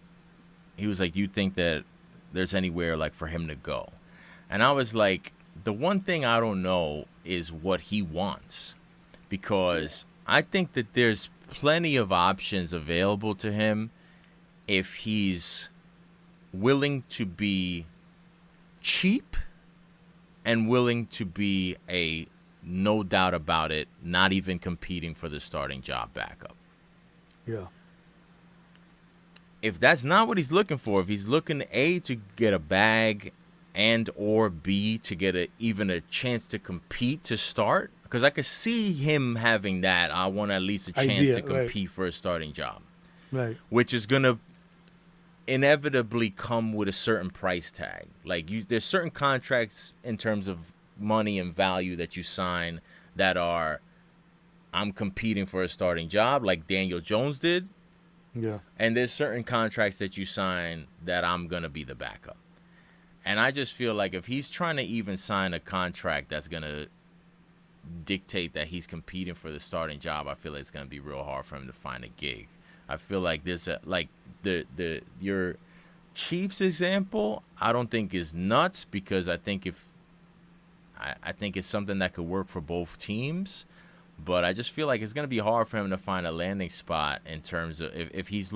He was like, "Do you think that there's anywhere like for him to go?" And I was like, the one thing I don't know is what he wants, because I think that there's plenty of options available to him if he's willing to be cheap and willing to be a, no doubt about it, not even competing for the starting job backup. Yeah. If that's not what he's looking for, if he's looking A, to get a bag, and or B, to get even a chance to compete to start, because I could see him having that. I want at least a chance to compete for a starting job, right? Which is gonna inevitably come with a certain price tag. Like there's certain contracts in terms of money and value that you sign that are, I'm competing for a starting job, like Daniel Jones did. Yeah. And there's certain contracts that you sign that I'm gonna be the backup. And I just feel like if he's trying to even sign a contract that's going to dictate that he's competing for the starting job, I feel like it's going to be real hard for him to find a gig. I feel like there's your Chiefs example, I don't think is nuts, because I think if I think it's something that could work for both teams. But I just feel like it's going to be hard for him to find a landing spot in terms of if he's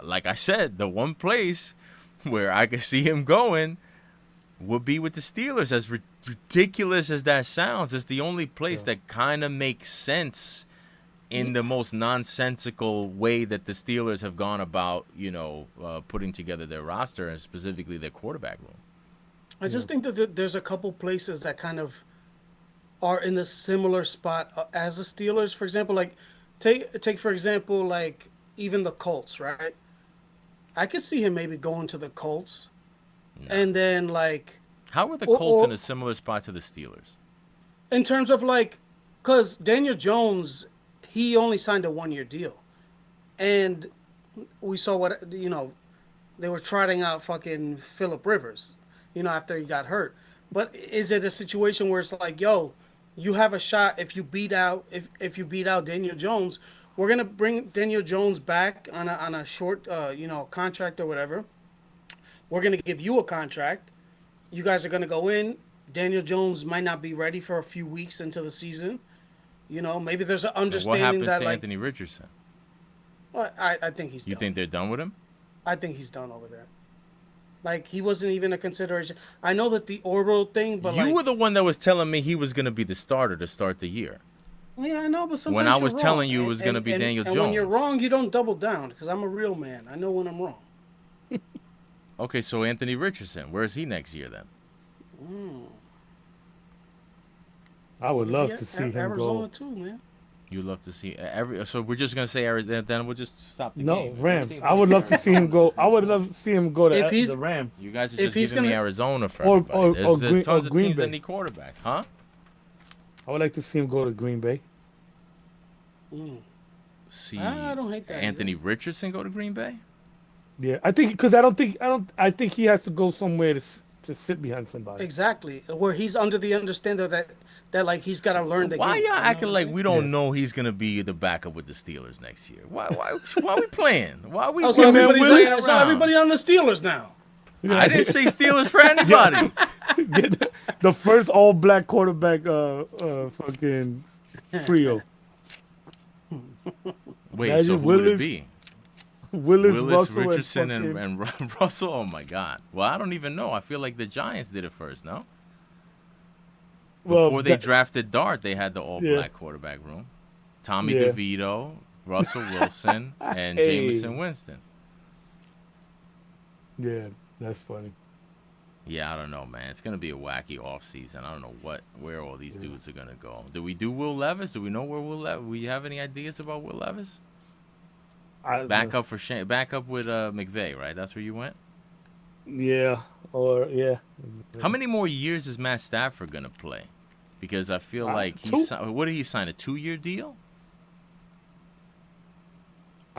like I said, the one place where I could see him going would be with the Steelers. As ridiculous as that sounds, it's the only place that kind of makes sense in the most nonsensical way that the Steelers have gone about, putting together their roster and specifically their quarterback room. I just think that there's a couple places that kind of are in a similar spot as the Steelers. For example, like take for example, like even the Colts, right? I could see him maybe going to the Colts, and then like. How are the Colts in a similar spot to the Steelers? In terms of like, because Daniel Jones, he only signed a 1-year deal, and we saw what they were trotting out fucking Phillip Rivers, after he got hurt. But is it a situation where it's like, yo, you have a shot if you beat out Daniel Jones, we're gonna bring Daniel Jones back on a short contract or whatever. We're gonna give you a contract. You guys are gonna go in. Daniel Jones might not be ready for a few weeks into the season. Maybe there's an understanding what happens that to like Anthony Richardson? Well, I think he's. You think they're done with him? I think he's done over there. Like, he wasn't even a consideration. I know that the oral thing, but you were the one that was telling me he was going to be the starter to start the year. Yeah, I know, but sometimes when I was you're telling wrong. you it was going to be Daniel Jones. And when you're wrong, you don't double down, because I'm a real man. I know when I'm wrong. Okay, so Anthony Richardson, where is he next year then? I would love to see him Arizona go. too, man. You love to see so we're just gonna say Arizona, then we'll just stop the game. No, Rams. I would love to see him go. I would love to see him go to the Rams. You guys are just giving me Arizona for everybody. There's tons of teams that need quarterback, huh? I would like to see him go to Green Bay. See, I don't hate that. Anthony Richardson go to Green Bay? Yeah, I think because I think he has to go somewhere to sit behind somebody. Exactly, where he's under the understanding that like he's got to learn the game. Why y'all acting like we don't know he's gonna be the backup with the Steelers next year? Why we playing? Why we so playing around? So everybody on the Steelers now. I didn't say Steelers for anybody. The first all-black quarterback fucking trio. Wait, Imagine so who would it be? Willis Russell, Richardson, and Russell? Oh, my God. Well, I don't even know. I feel like the Giants did it first, no? Before they drafted Dart, they had the all-black quarterback room. Tommy DeVito, Russell Wilson, and Jameson Winston. Yeah, that's funny. Yeah, I don't know, man. It's going to be a wacky offseason. I don't know where all these dudes are going to go. Do we do Will Levis? Do we know where Will Levis? We have any ideas about Will Levis? Back up with McVay, right? That's where you went? Yeah. How many more years is Matt Stafford going to play? Because I feel like what did he sign, a 2-year deal?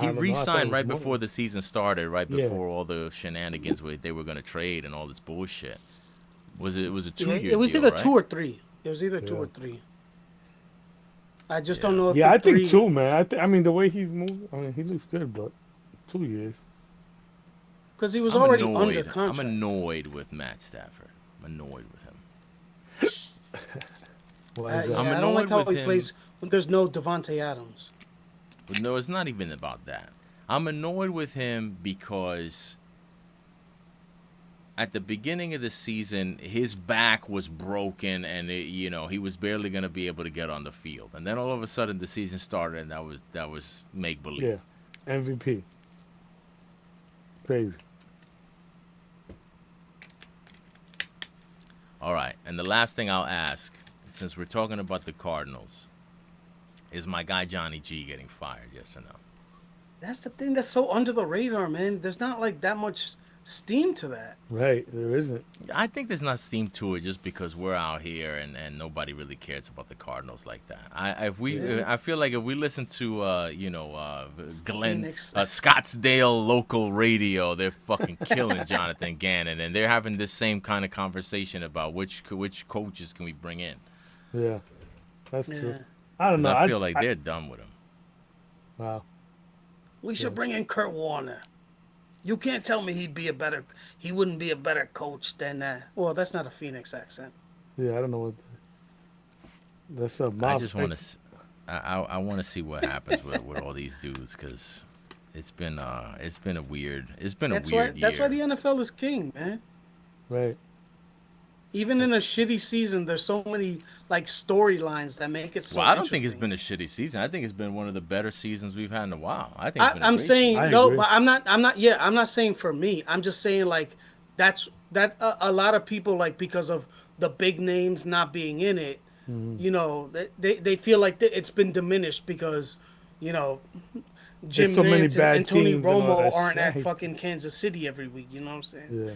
He re-signed right before the season started, right before all the shenanigans where they were going to trade and all this bullshit. It was a 2-year deal, It was either right? 2 or 3. It was either 2 or 3. I just don't know if I think 2, man. I mean, the way he's moving, I mean, he looks good, but 2 years. Because he was already under contract. I'm annoyed with Matt Stafford. I'm annoyed with him. I don't like how he plays when there's no Devontae Adams. But no, it's not even about that. I'm annoyed with him because at the beginning of the season, his back was broken and he was barely going to be able to get on the field. And then all of a sudden the season started and that was make believe. Yeah. MVP. Crazy. All right. And the last thing I'll ask, since we're talking about the Cardinals, is my guy Johnny G getting fired, yes or no? That's the thing that's so under the radar, man. There's not like that much steam to that. Right, there isn't. I think there's not steam to it just because we're out here and nobody really cares about the Cardinals like that. I feel like if we listen to Scottsdale local radio, they're fucking killing Jonathan Gannon, and they're having this same kind of conversation about which coaches can we bring in. Yeah, that's true. I don't know. I feel like they're done with him. Wow. We should bring in Kurt Warner. You can't tell me he wouldn't be a better coach than that. Well, that's not a Phoenix accent. Yeah, I don't know what. That's a I mob just want space. to. I want to see what happens with all these dudes because it's been a weird That's why year. the NFL is king, man. Right. Even in a shitty season, there's so many like storylines that make it Well, so I don't think it's interesting. been a shitty season. I think it's been one of the better seasons we've had in a while. I think it's I, been a I'm great saying season. I no, agree. but I'm not. I'm not. Yeah, I'm not saying for me. I'm just saying like that a lot of people like because of the big names not being in it. Mhm. You know, they feel like it's been diminished because you know There's Jim so many Nance and bad Tony teams and all Romo that aren't shit. I at hate that. fucking Kansas City every week. You know what I'm saying? Yeah.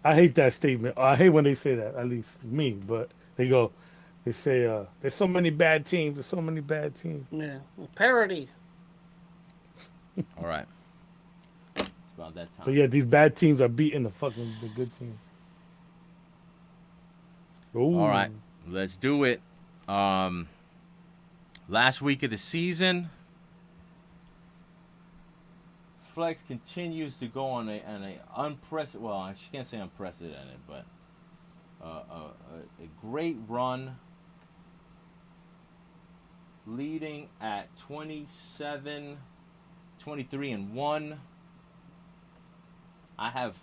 I hate that statement. I hate when they say that, at least me, but they say, there's so many bad teams, there's so many bad teams. Yeah, parody. All right, it's about that But time. yeah, these bad teams are beating the good teams. All right, Ooh. let's do it. Um, Last week of the season, Flex continues to go on a unprecedented. Well, I can't say unprecedented, but a great run, leading at 27, 23 and 1. I have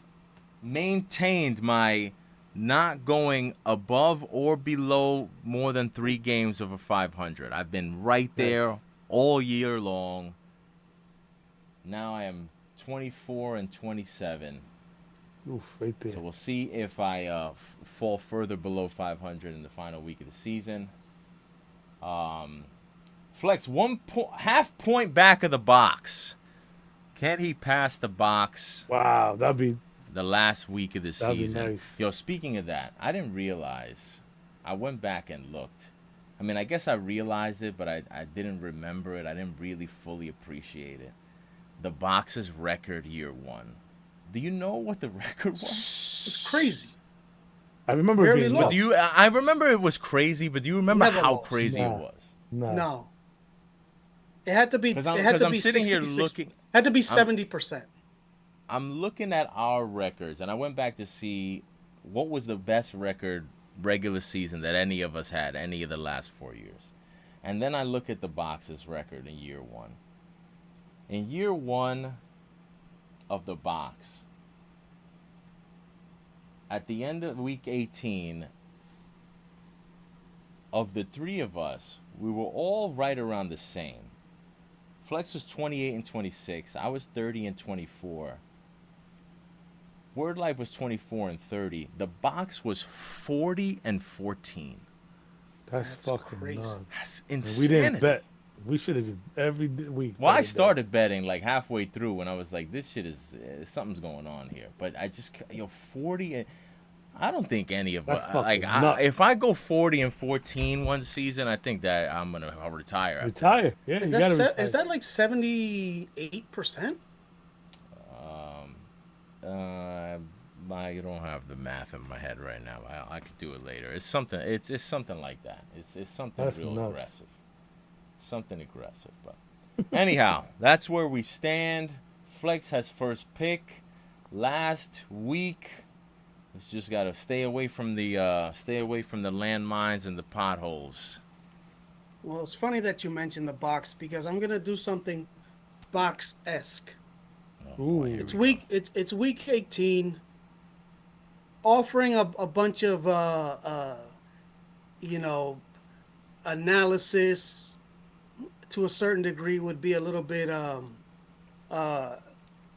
maintained my not going above or below more than 3 games of a 500. I've been right there Nice. all year long. Now I am 24 and 27. Oof, right there. So we'll see if I fall further below 500 in the final week of the season. Flex half point back of the box. Can he pass the box Wow, the last week of the that'd be season? nice. Yo, speaking of that, I didn't realize. I went back and looked. I mean, I guess I realized it, but I didn't remember it. I didn't really fully appreciate it. The box's record year 1. Do you know what the record was? It's crazy. I remember it Barely being But do nuts. you? lost. I remember it was crazy. But do you remember Never how lost. crazy it Nah, was? nah. No. It had to be. Because It had to I'm be sitting here 66. looking. Had to be I'm 70%. I'm looking at our records, and I went back to see what was the best record regular season that any of us had any of the last 4 years, and then I look at the box's record in year 1. In year 1 of the box, at the end of week 18, of the 3 of us, we were all right around the same. Flex was 28 and 26. I was 30 and 24. Word Life was 24 and 30. The box was 40 and 14. That's That's fucking crazy. nuts. That's And we didn't insanity. bet. We should have just every week. Well, I betted that. started betting like halfway through when I was like, this shit is something's going on here. But I just 40 and I don't think any of That's like fucking nuts. if I go 40 and 14 one season, I think that I'll retire after that. Retire. Yeah, you gotta retire. Is that like 78%? I don't have the math in my head right now. I could do it later. It's something. It's something like that. It's something That's real nuts. aggressive. Something aggressive. But anyhow, that's where we stand. Flex has first pick. Last week, it's just gotta stay away from the landmines and the potholes. Well, it's funny that you mentioned the box because I'm gonna do something box-esque. Oh, Ooh. boy, here It's we week. It's week 18. Offering a bunch of you know analysis to a certain degree would be a little bit uh,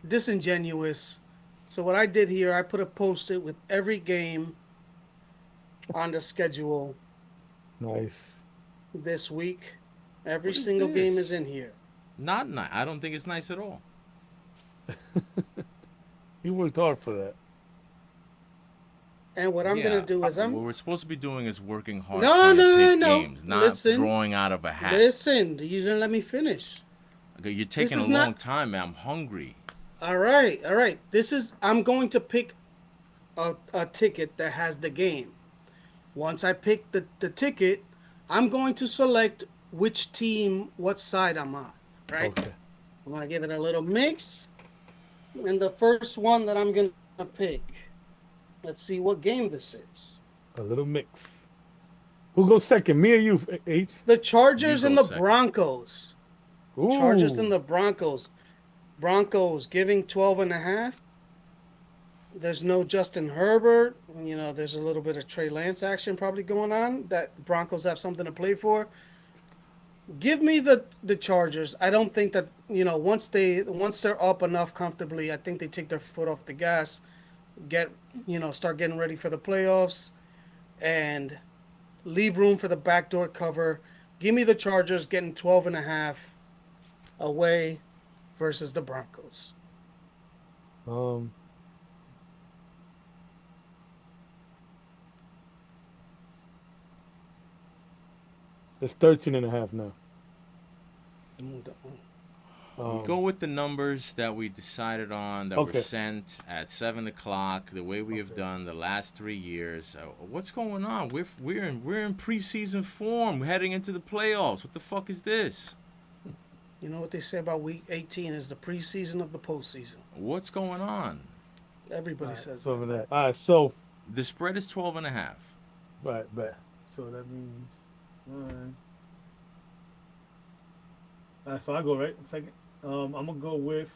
disingenuous. So what I did here, I put a post-it with every game on the schedule Nice. this week. Every What is single game this? is in here. Not nice. I don't think it's nice at all. You worked hard for that. And what I'm Yeah, gonna do is what we're supposed to be doing is working hard no, trying no, to no, pick no. games, not Listen, drawing out of a hat. listen. You didn't let me finish. Okay, you're taking a is long not- time, man. I'm hungry. All right, all right. I'm going to pick a ticket that has the game. Once I pick the ticket, I'm going to select which team, what side I'm on. Right? Okay. I'm gonna give it a little mix. And the first one that I'm gonna pick, let's see what game this is. A little mix. Who goes second? Me or you, H? The You Chargers go and the second. Broncos. Chargers and Ooh. the Broncos. Broncos giving 12 and a half. There's no Justin Herbert. There's a little bit of Trey Lance action probably going on. That the Broncos have something to play for. Give me the Chargers. I don't think that once they're up enough comfortably, I think they take their foot off the gas, get start getting ready for the playoffs, and leave room for the backdoor cover. Give me the Chargers getting 12 and a half away versus the Broncos. Um, it's 13 and a half now. We Um, go with the numbers that we decided on that were okay. sent at 7 o'clock. The way we have Okay. done the last 3 years. What's going on? We're in preseason form. We're heading into the playoffs. What the fuck is this? You know what they say about Week 18 is the preseason of the postseason. What's going on? All Everybody right. says So that. over that. All right. So, The spread is 12 and a half. right, bet. So that means. All right. All right. So I go right second. I'm gonna go with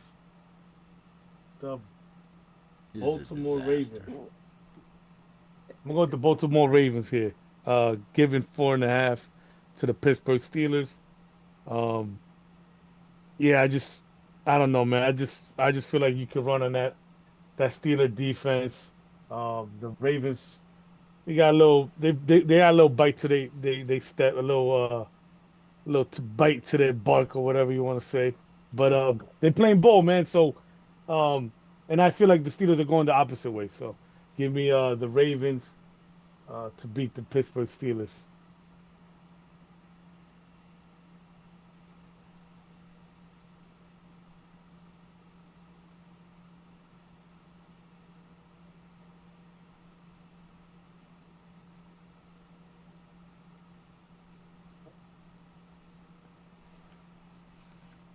the This is a Baltimore disaster. Ravens. I'm gonna go with the Baltimore Ravens here. Giving 4.5 to the Pittsburgh Steelers. Um, yeah, I don't know, man. I just feel like you can run on that Steeler defense. The Ravens, they got a little bite to they step a little to bite to their bark or whatever you want to say. But they playing ball, man. So um, and I feel like the Steelers are going the opposite way. So give me the Ravens to beat the Pittsburgh Steelers.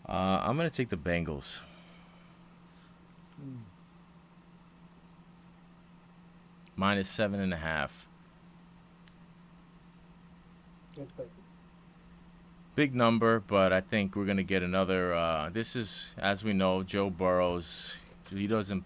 I'm gonna take the Bengals. Minus 7.5. Okay. Big number, but I think we're gonna get another. This is, as we know, Joe Burrow's. He doesn't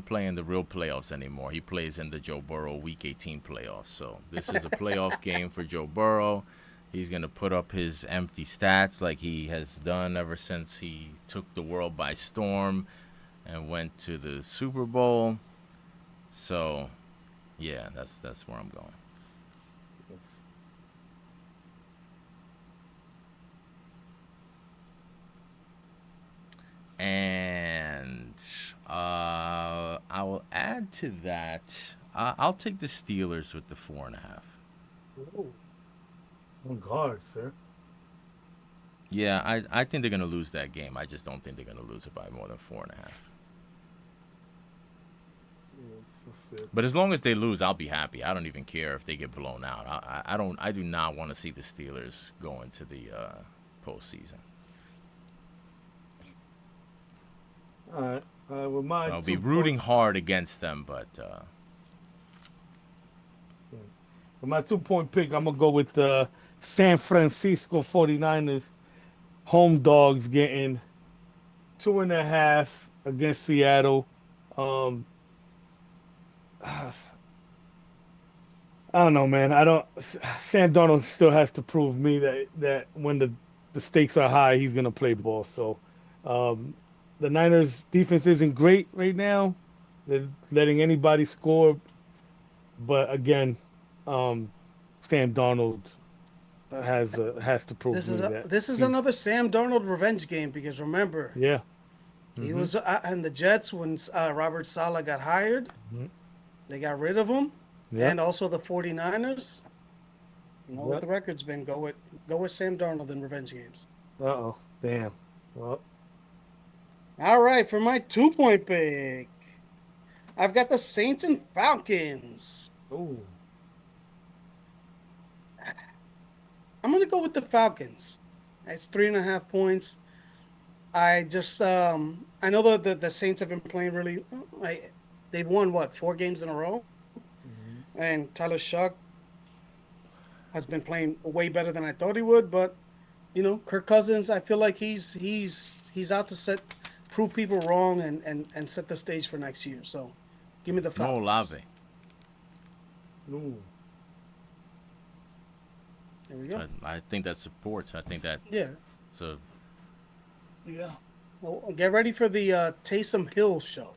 play in the real playoffs anymore. He plays in the Joe Burrow Week 18 playoffs. So this is a playoff game for Joe Burrow. He's gonna put up his empty stats like he has done ever since he took the world by storm and went to the Super Bowl. So, yeah, that's where I'm going. And I will add to that. I'll take the Steelers with the 4.5. Oh, on guard, sir. Yeah, I think they're gonna lose that game. I just don't think they're gonna lose it by more than 4.5. Yeah, so fair. But as long as they lose, I'll be happy. I don't even care if they get blown out. I don't. I do not want to see the Steelers go into the postseason. All right. With So my I'll be 2 point, rooting hard against them, but with my 2 point pick, I'm gonna go with the San Francisco 49ers home dogs getting 2.5 against Seattle. Um, I don't know, man. I don't. Sam Darnold still has to prove me that when the stakes are high, he's gonna play ball. So, um, the Niners defense isn't great right now. They're letting anybody score, but again, um, Sam Darnold has to prove This is me a, that this is he's another Sam Darnold revenge game because remember yeah. he Hmm. was in the Jets when Robert Saleh got hired. Hmm. They got rid of him, Yep. and also the 49ers. You know what Yep. the record's been. Go with Sam Darnold in revenge games. Uh-oh. Damn. Well, All right, for my 2 point pick, I've got the Saints and Falcons. ooh. I'm gonna go with the Falcons. It's 3.5 points. I know the Saints have been playing really. They've won what 4 games in a row, Mhm. and Tyler Shuck has been playing way better than I thought he would. But Kirk Cousins, I feel like he's out to prove people wrong and set the stage for next year. So, give me the No Falcons. Olave. Ooh. There we go. I think that supports. I think that Yeah. it's a Yeah. Well, get ready for the Taysom Hill show.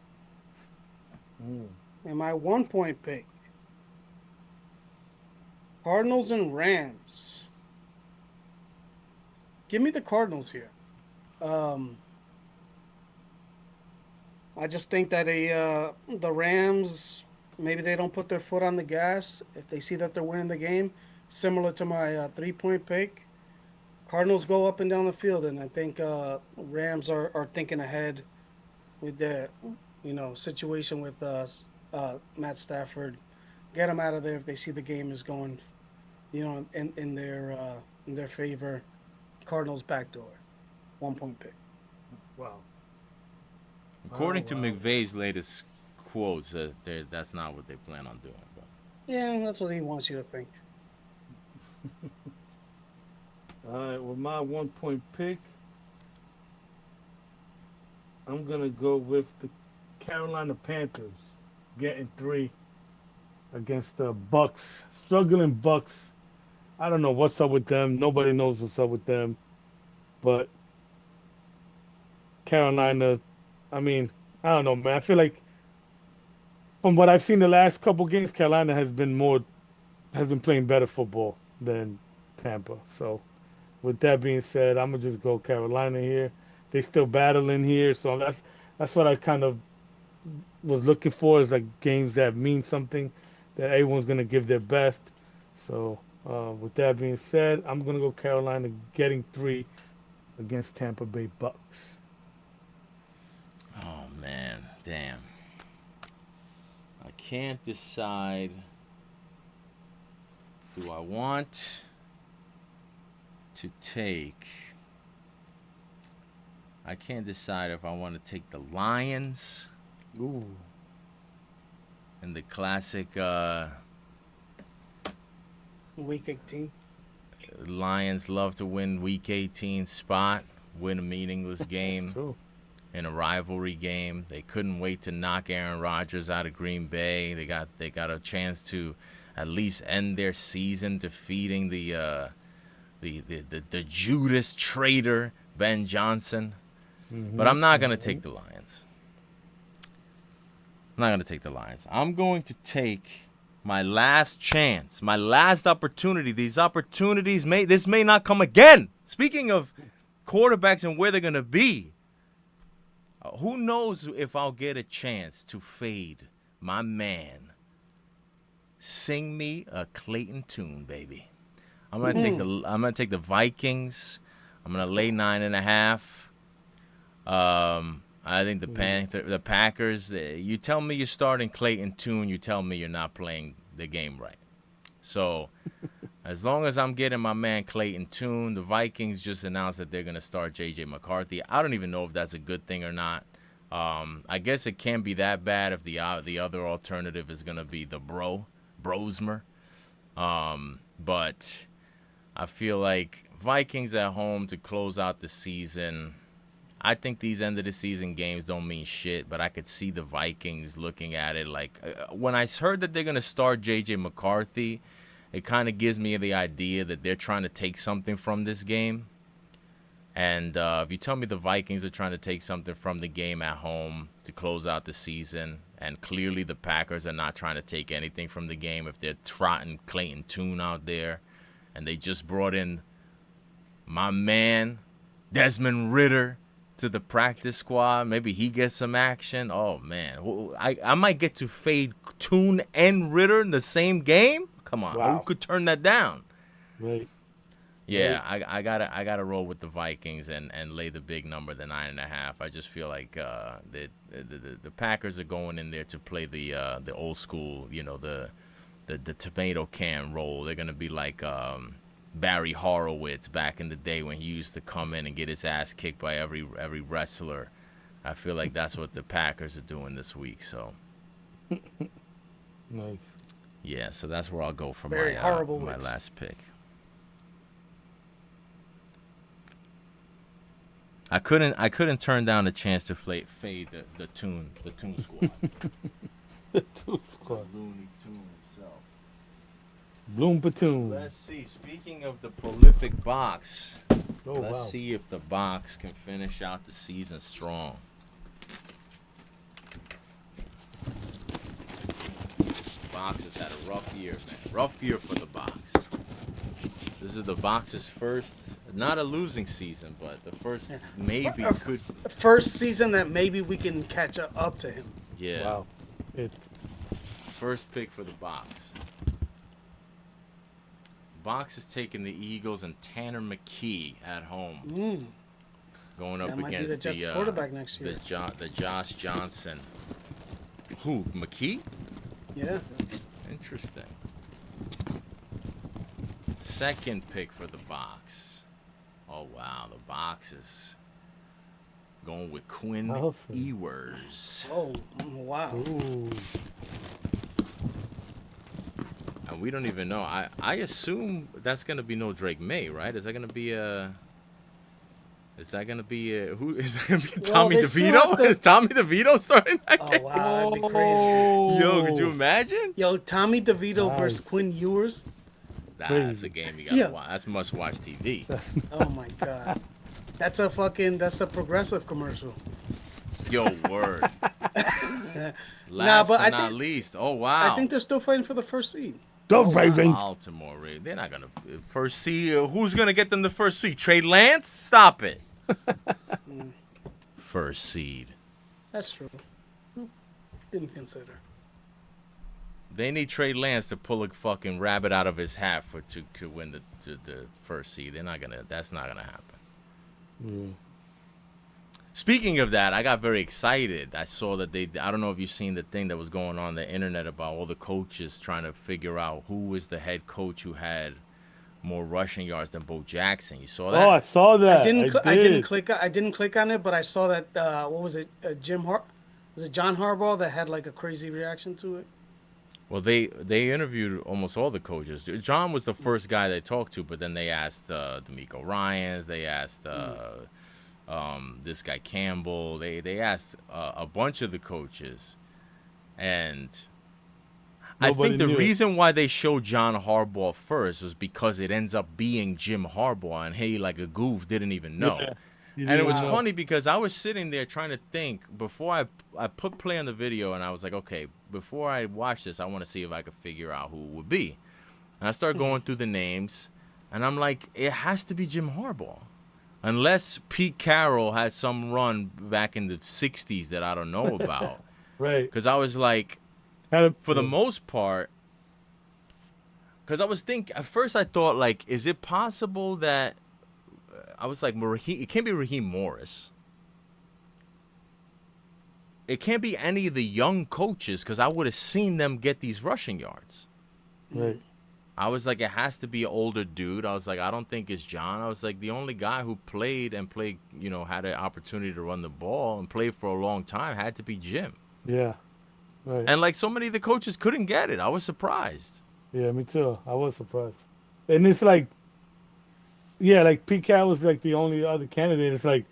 Mm. And my 1 point pick. Cardinals and Rams. Give me the Cardinals here. Um, I just think that the Rams, maybe they don't put their foot on the gas if they see that they're winning the game. Similar to my 3 point pick. Cardinals go up and down the field, and I think Rams are thinking ahead with the situation with Matt Stafford. Get them out of there if they see the game is going, in their favor. Cardinals backdoor, 1 point pick. Wow. according to wow. McVay's latest quotes, that's not what they plan on doing. But Yeah, that's what he wants you to think. All right. With my 1 point pick, I'm gonna go with the Carolina Panthers getting 3 against the Bucks. Struggling Bucks. I don't know what's up with them. Nobody knows what's up with them. But Carolina, I mean, I don't know, man. I feel like from what I've seen the last couple games, Carolina has been playing better football than Tampa. So with that being said, I'm gonna just go Carolina here. They still battling here, so that's what I kind of was looking for is like games that mean something, that everyone's gonna give their best. So with that being said, I'm gonna go Carolina getting 3 against Tampa Bay Bucks. oh man, damn, I can't decide. Do I want to take? I can't decide if I want to take the Lions Ooh, and the classic Week 18. Lions love to win Week 18 spot, win a meaningless that's game true. in a rivalry game. They couldn't wait to knock Aaron Rodgers out of Green Bay. They got a chance to at least end their season defeating the Judas traitor Ben Johnson. But I'm not gonna take the Lions. I'm not gonna take the Lions. I'm going to take my last chance, my last opportunity. These opportunities may not come again. Speaking of quarterbacks and where they're gonna be, who knows if I'll get a chance to fade my man. Sing me a Clayton tune, baby. I'm gonna take the Vikings. I'm gonna lay 9.5. I think the Packers. You tell me you're starting Clayton Tune. You tell me you're not playing the game right. So, as long as I'm getting my man Clayton Tune, the Vikings just announced that they're gonna start J.J. McCarthy. I don't even know if that's a good thing or not. I guess it can't be that bad if the other alternative is gonna be the Brosmer. But I feel like Vikings at home to close out the season. I think these end of the season games don't mean shit, but I could see the Vikings looking at it like when I heard that they're going to start J.J. McCarthy, it kind of gives me the idea that they're trying to take something from this game. And if you tell me the Vikings are trying to take something from the game at home to close out the season, and clearly the Packers are not trying to take anything from the game if they're trotting Clayton Tune out there, and they just brought in my man Desmond Ridder to the practice squad. Maybe he gets some action. Oh, man. I might get to fade Tune and Ritter in the same game? Come on. Wow. Who could turn that down? Right. Yeah, I gotta roll with the Vikings and lay the big number, the 9.5. I just feel like the Packers are going in there to play the old school, the tomato can roll. They're gonna be like Barry Horowitz back in the day when he used to come in and get his ass kicked by every wrestler. I feel like that's what the Packers are doing this week. So Nice. yeah, so that's where I'll go for Very my horrible my wits. last pick. I couldn't turn down the chance to fade the Toon Squad. The Toon Squad. Looney Tune himself. Bloom Platoon. Let's see. Speaking of the prolific box, Oh, let's wow. see if the box can finish out the season strong. Box has had a rough year, man. Rough year for the box. This is the box's first, not a losing season, but the first maybe could. The first season that maybe we can catch up to him. Yeah. Wow. It, First pick for the box. Box is taking the Eagles and Tanner McKee at home. Going up That might be the against Jets quarterback next year. the Josh Johnson. Who, McKee? Yeah. Interesting. Second pick for the box. Oh, wow. The box is going with Quinn Awesome. Ewers. Oh, wow. ooh. And we don't even know. I assume that's going to be no Drake May, right? Is that going to be a... Is that gonna be who? Is that gonna be Tommy they still DeVito? have to- Is Tommy DeVito starting that Oh, game? wow. That'd be crazy. Yo, could you imagine? Yo, Tommy DeVito versus Nice. Quinn Ewers. That's a game you gotta Yeah. watch. That's must-watch TV. That's Oh, my God. That's the Progressive commercial. Yo, word. Nah, Last but but I not think- least. Oh wow. I think they're still fighting for the first seed. the Ravens. Baltimore Ravens. They're not gonna first seed. Who's gonna get them the first seed? Trey Lance? Stop it. First seed. That's true. Didn't consider. They need Trey Lance to pull a fucking rabbit out of his hat to win the first seed. They're not gonna. That's not gonna happen. Speaking of that, I got very excited. I saw that I don't know if you've seen the thing that was going on the internet about all the coaches trying to figure out who was the head coach who had more rushing yards than Bo Jackson. You saw that? Oh, I saw that. I didn't did. click on it, but I saw that. What was it? Was it John Harbaugh that had like a crazy reaction to it? Well, they interviewed almost all the coaches. John was the first guy they talked to, but then they asked D'Amico Ryans. They asked this guy Campbell. They asked a bunch of the coaches, and I Nobody think the knew it. reason why they showed John Harbaugh first was because it ends up being Jim Harbaugh, and he, like a goof, didn't even know. Yeah. You And it didn't was know. funny because I was sitting there trying to think before I put play on the video, and I was like, okay, before I watch this, I want to see if I could figure out who it would be. And I started going through the names, and I'm like, it has to be Jim Harbaugh. Unless Pete Carroll had some run back in the 60s that I don't know about. Right. Because I was like, for the most part, because I was thinking, at first I thought, like, is it possible that, I was like, it can't be Raheem Morris. It can't be any of the young coaches because I would have seen them get these rushing yards. Right. I was like, it has to be an older dude. I was like, I don't think it's John. I was like, the only guy who played, had an opportunity to run the ball and played for a long time had to be Jim. Yeah. Right. And like so many of the coaches couldn't get it. I was surprised. Yeah, me too. I was surprised. And it's like, yeah, like Pete Carroll was like the only other candidate. It's like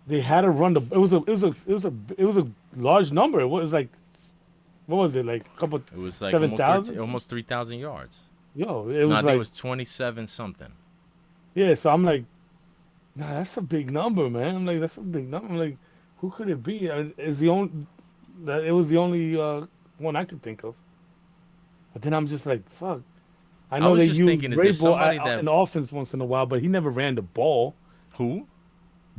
they had to run the. It was a large number. It was like, what was it, like a couple? It was like 7,000? almost 3,000 yards. Yo, it No, I was think like it was 27 something. yeah. So I'm like, nah, that's a big number, man. I'm like, that's a big number. I'm like, who could it be? It's the only that it was the only one I could think of. But then I'm just like, fuck. I know was they just use thinking, is there Vrabel somebody that- in offense once in a while, but he never ran the ball. Who?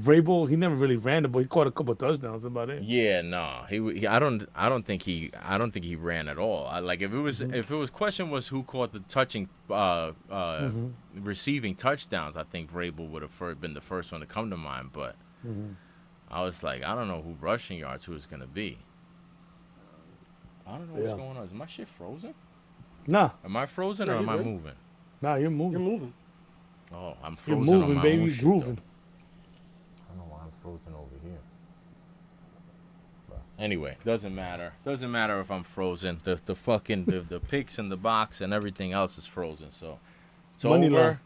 Vrabel, he never really ran the ball. He caught a couple touchdowns. About it. Yeah, no, he I don't think he ran at all. Like if it was question was who caught the touching receiving touchdowns, I think Vrabel would have been the first one to come to mind. But I was like, I don't know who rushing yards who it's gonna be. I don't know what's Yeah. going on. Is my shit frozen? Nah, Am I frozen No, or am you're I good. moving? nah, you're You're moving. moving. Oh, I'm You're frozen on moving, my baby. own You're shit, grooving. though. I don't know why I'm frozen over here. But anyway, doesn't matter. Doesn't matter if I'm frozen. The fucking the picks in the box and everything else is frozen. So it's Money over.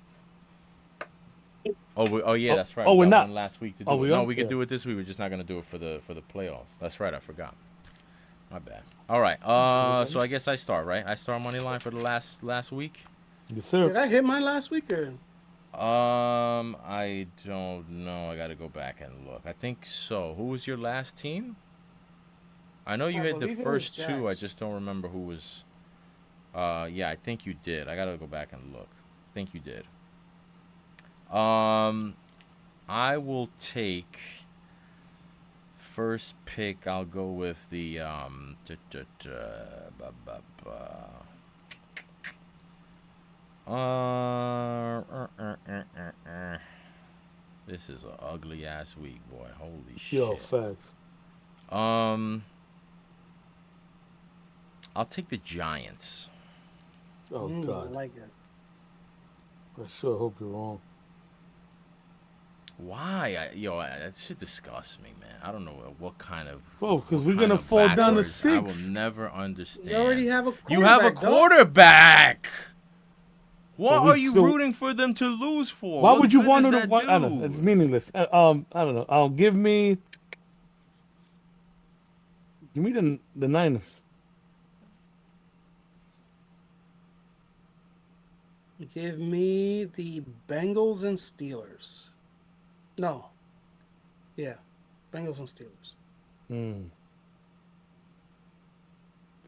line. Oh yeah, Oh, that's right. oh, We we're got not. one last week to Oh, do it. we No, are. we could Yeah. do it this week. We're just not gonna do it for the playoffs. That's right. I forgot. My bad. All right. So I guess I start, right? I start money line for the last week. Yes, sir. Did I hit mine last week or? I don't know. I got to go back and look. I think so. Who was your last team? I know you I had the believe it was first two. I Jax. just don't remember who was. Yeah, I think you did. I got to go back and look. I think you did. Um, I will take first pick. I'll go with the This is an ugly ass week, boy. Holy Yo, shit. facts. Um, I'll take the Giants. Oh I God. like it. I sure hope you're wrong. Why? That shit disgusts me, man. I don't know what kind of Bro, because what we're kind gonna of fall down to backwards. I will 6. never understand. You already have a quarterback. You have a dog. quarterback. But What we are you still. rooting for them to lose for? Why What would you good want does to? that I don't know. It's do? meaningless. I don't know. Give me the Niners. Give me the Bengals and Steelers. No. Yeah. Bengals and Steelers. Hmm.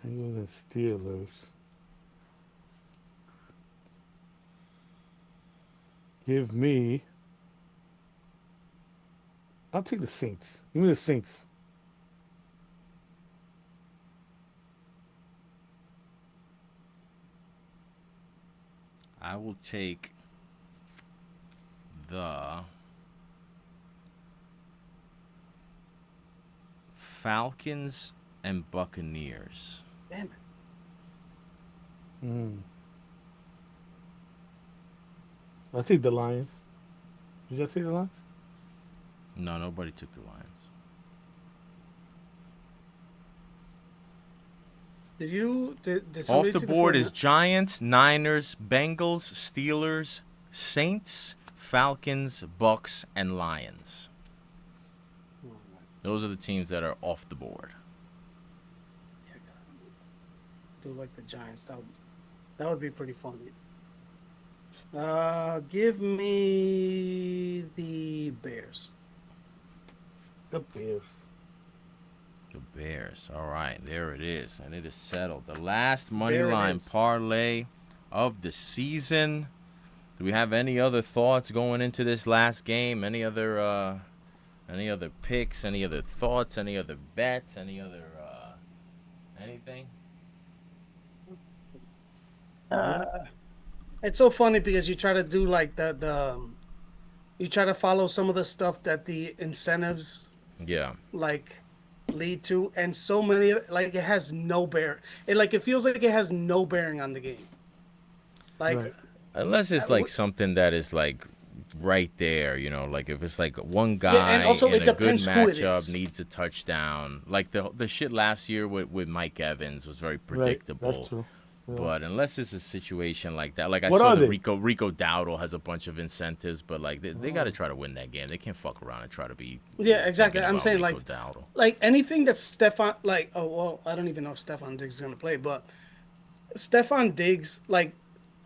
Bengals and Steelers. Give me. I'll take the Saints. Give me the Saints. I will take the Falcons and Buccaneers. Damn it. Hmm. I'll take the Lions. Did you say the Lions? No, nobody took the Lions. Did Off somebody the see board the is Giants, Niners, Bengals, Steelers, Saints, Falcons, Bucks, and Lions. Those are the teams that are off the board. Yeah, do like the Giants. That would be pretty funny. Give me the Bears. The Bears. The Bears. All right, there it is, and it is settled. The last money There it line is. parlay of the season. Do we have any other thoughts going into this last game? Any other picks? Any other thoughts? Any other bets? Any other anything? It's so funny because you try to do like you try to follow some of the stuff that the incentives Yeah. like lead to, and so many like it has no bear. It feels like it has no bearing on the game. Like Right. Unless it's like something that is like right there, like if it's like one guy yeah, and also in it a good depends who it matchup is. needs a touchdown. Like the shit last year with Mike Evans was very Right. predictable. That's true. Yeah. But unless it's a situation like that, like I What saw are the they? Rico Dowdle has a bunch of incentives, but like they got to try to win that game. They can't fuck around and try to be Yeah, exactly. thinking I'm about saying Rico Dowdle. like anything that Stefan like oh well I don't even know if Stefan Diggs is gonna play, but Stefan Diggs like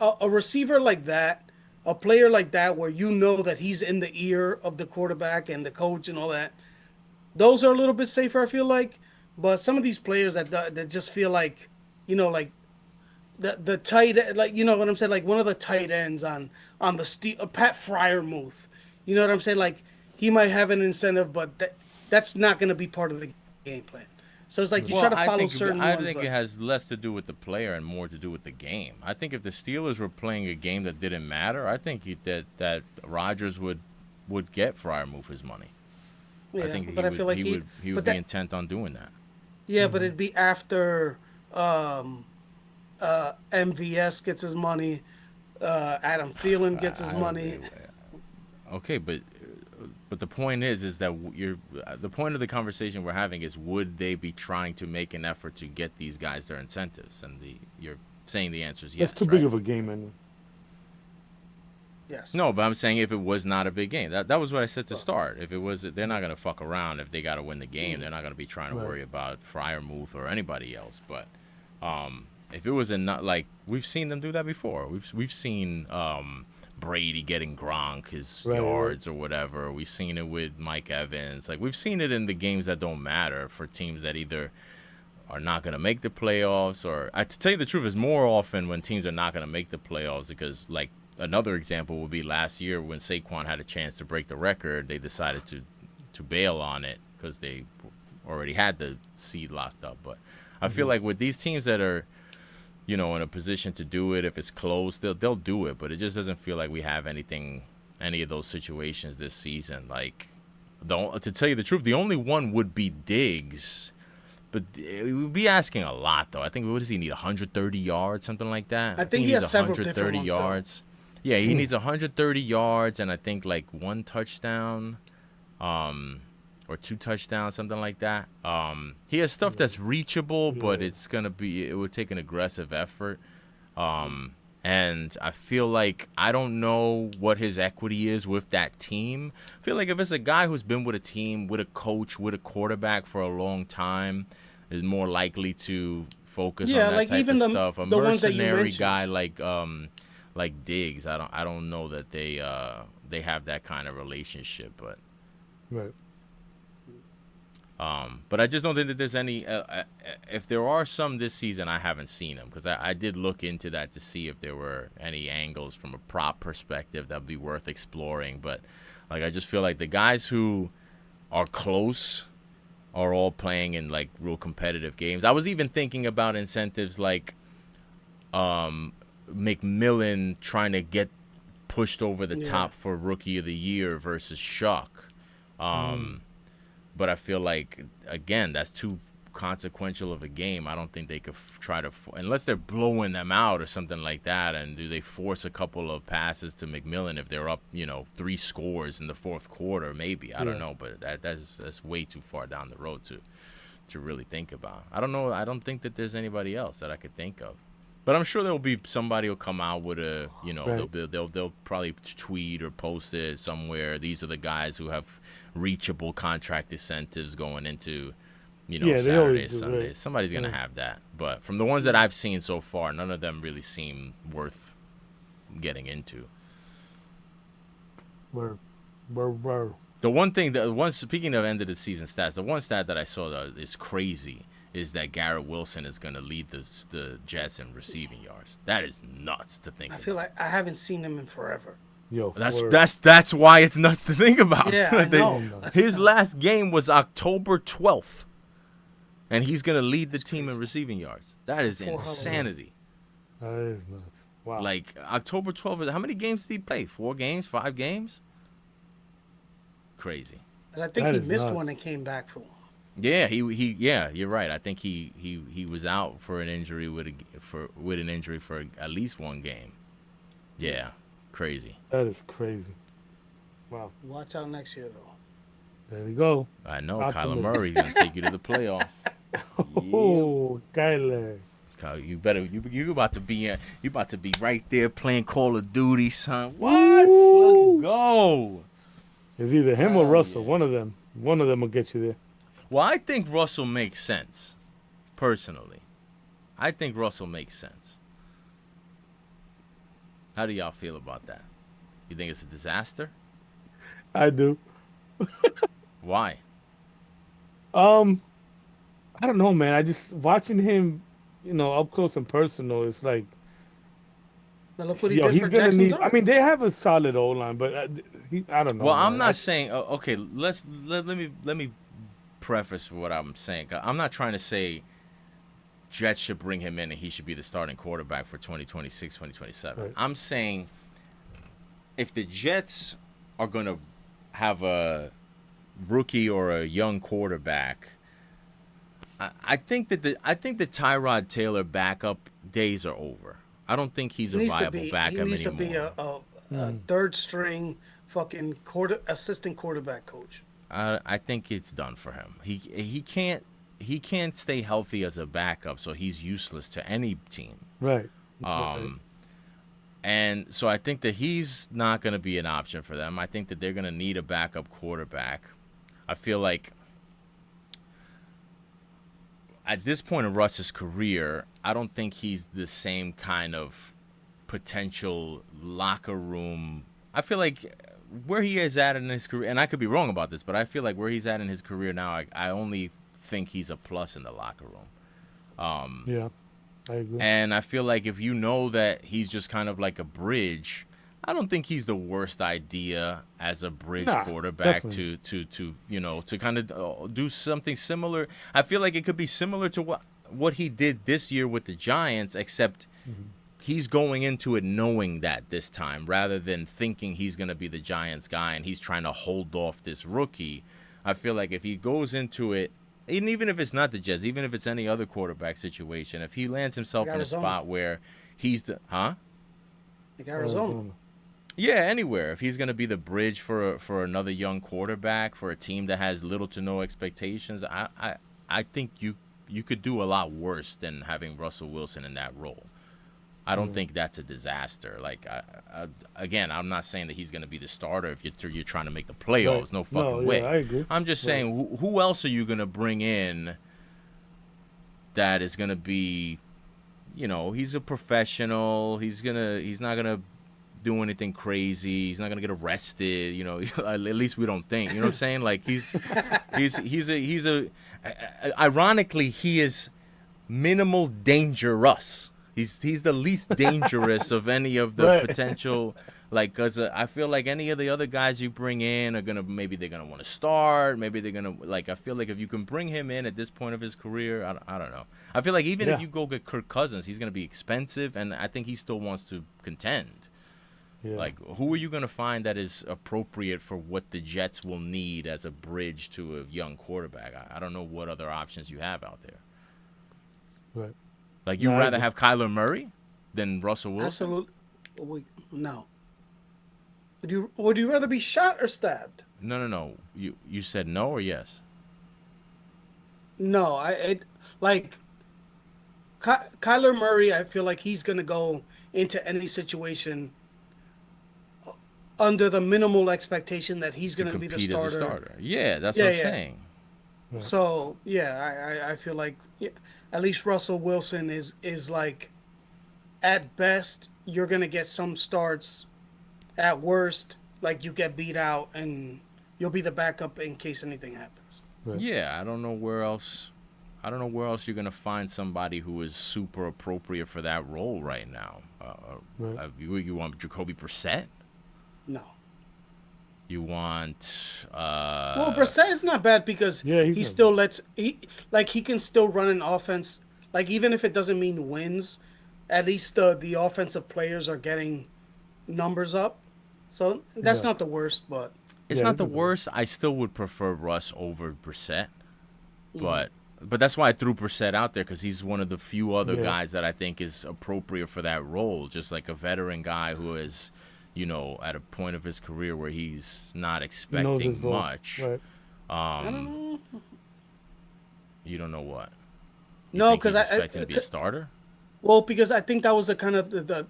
a receiver like that, a player like that where you know that he's in the ear of the quarterback and the coach and all that. Those are a little bit safer, I feel like. But some of these players that just feel like, like the tight like you know what I'm saying, like one of the tight ends on the Pat Fryermuth. You know what I'm saying? Like he might have an incentive, but that's not going to be part of the game plan. So it's like you try to follow certain I ones. think But it has less to do with the player and more to do with the game. I think if the Steelers were playing a game that didn't matter, I think that Rodgers would get Fryermuth his money. I yeah, think he but I would feel like he would but be that intent on doing that. yeah, but it'd be after MVS gets his money, Adam Thielen gets his I money. Okay, but the point is that the point of the conversation we're having is would they be trying to make an effort to get these guys their incentives? And you're saying the answer is yes, That's too right? big of a game, man. Yes. No, but I'm saying if it was not a big game, that was what I said to start. If it was, they're not gonna fuck around. If they got to win the game, they're not gonna be trying to Right. worry about Fryermuth or anybody else. But if it was a not like we've seen them do that before. We've seen Brady getting Gronk his yards or whatever. We've seen it with Mike Evans. Like we've seen it in the games that don't matter for teams that either are not going to make the playoffs or to tell you the truth is more often when teams are not going to make the playoffs because like another example would be last year when Saquon had a chance to break the record, they decided to bail on it because they already had the seed locked up. But I feel like with these teams that are, in a position to do it, if it's close, they'll do it. But it just doesn't feel like we have any of those situations this season. Like, to tell you the truth, the only one would be Diggs. But we would be asking a lot, though. I think, what does he need, 130 yards, something like that? I think he has several different ones, yards. Yeah, he needs 130 yards and I think like 1 touchdown or 2 touchdowns, something like that. He has stuff that's reachable, but it would take an aggressive effort. And I feel like I don't know what his equity is with that team. I feel like if it's a guy who's been with a team, with a coach, with a quarterback for a long time, is more likely to focus on that type of stuff. A mercenary guy like Diggs, I don't know that they have that kind of relationship, but right. But I just don't think that there's any. If there are some this season, I haven't seen them because I did look into that to see if there were any angles from a prop perspective that would be worth exploring. But like I just feel like the guys who are close are all playing in like real competitive games. I was even thinking about incentives like McMillan trying to get pushed over the top for Rookie of the Year versus Shuck. But I feel like, again, that's too consequential of a game. I don't think they could try to, unless they're blowing them out or something like that, and do they force a couple of passes to McMillan if they're up, 3 scores in the fourth quarter, maybe. I don't know, but that's way too far down the road to really think about. I don't know. I don't think that there's anybody else that I could think of. But I'm sure there'll be somebody who'll come out with a, they'll probably tweet or post it somewhere. These are the guys who have reachable contract incentives going into, Saturday, Sunday. Right. Somebody's going to have that. But from the ones that I've seen so far, none of them really seem worth getting into. Word. The one speaking of end of the season stats, the one stat that I saw that is crazy is that Garrett Wilson is going to lead the Jets in receiving yards. That is nuts to think about. I feel like I haven't seen him in forever. Yo, that's why it's nuts to think about. Yeah, I know. His last game was October 12th, and he's going to lead the team in receiving yards. That is insanity. That is nuts. Wow. Like, October 12th, how many games did he play? 4 games? 5 games? Crazy. I think he missed one and came back for one. Yeah, you're right. I think he was out for an injury with an injury for at least 1 game. Yeah, crazy. That is crazy. Wow. Watch out next year though. There we go. I know Kyler Murray's gonna take you to the playoffs. Oh, Kyler. You about to be right there playing Call of Duty, son. What? Let's go. It's either him or Russell. Yeah. One of them will get you there. Well, I think Russell makes sense, personally. I think Russell makes sense. How do y'all feel about that? You think it's a disaster? I do. Why? I don't know, man. I just watching him, up close and personal. It's like, now look what he did for Jackson. I mean, they have a solid O line, but I don't know. Well, man. I'm not saying. Okay, let me preface what I'm saying. I'm not trying to say Jets should bring him in and he should be the starting quarterback for 2026, 2027. Right. I'm saying if the Jets are going to have a rookie or a young quarterback, I think the Tyrod Taylor backup days are over. I don't think he's a viable backup anymore. He needs to be a third string fucking assistant quarterback coach. I think it's done for him. He can't stay healthy as a backup, so he's useless to any team. Right. And so I think that he's not going to be an option for them. I think that they're going to need a backup quarterback. I feel like at this point in Russ's career, I don't think he's the same kind of potential locker room. I feel like where he is at in his career, and I could be wrong about this, but I feel like where he's at in his career now, I only think he's a plus in the locker room. Yeah, I agree. And I feel like if you know that he's just kind of like a bridge, I don't think he's the worst idea as a bridge quarterback definitely. to kind of do something similar. I feel like it could be similar to what he did this year with the Giants, except he's going into it knowing that this time rather than thinking he's going to be the Giants guy and he's trying to hold off this rookie. I feel like if he goes into it, and even if it's not the Jets, even if it's any other quarterback situation, if he lands himself in a spot where he's the Like Arizona. yeah, anywhere. If he's going to be the bridge for another young quarterback for a team that has little to no expectations, I think you could do a lot worse than having Russell Wilson in that role. I don't think that's a disaster. Like, again, I'm not saying that he's going to be the starter if you're trying to make the playoffs. Right. No fucking No, way. yeah, I agree. I'm just saying, who else are you going to bring in that is going to be, he's a professional. He's not going to do anything crazy. He's not going to get arrested. At least we don't think. You know what I'm saying? Like, he's ironically, he is minimal dangerous. He's the least dangerous of any of the potential, like, because I feel like any of the other guys you bring in are maybe they're gonna want to start, maybe they're gonna like. I feel like if you can bring him in at this point of his career, I don't know. I feel like even if you go get Kirk Cousins, he's gonna be expensive, and I think he still wants to contend. Yeah. Like, who are you gonna find that is appropriate for what the Jets will need as a bridge to a young quarterback? I don't know what other options you have out there. Right. Like, you'd rather have Kyler Murray than Russell Wilson? Absolutely. No. Would you rather be shot or stabbed? No. You said no or yes? No. Kyler Murray, I feel like he's going to go into any situation under the minimal expectation that he's going to be the starter. As a starter. Yeah, that's what I'm saying. So, yeah, I feel like at least Russell Wilson is like, at best, you're going to get some starts. At worst, like, you get beat out and you'll be the backup in case anything happens. Right. Yeah, I don't know where else you're going to find somebody who is super appropriate for that role right now. You want Jacoby Brissett? No. You want Well, Brissett is not bad because he can still run an offense. Like, even if it doesn't mean wins, at least the offensive players are getting numbers up. So that's not the worst, but it's not the worst. I still would prefer Russ over Brissett, but that's why I threw Brissett out there, because he's one of the few other guys that I think is appropriate for that role. Just like a veteran guy who is, at a point of his career where he's not expecting much. Right. I don't know. You don't know what? No, because I expect him to be a starter. Well, because I think that was the kind of the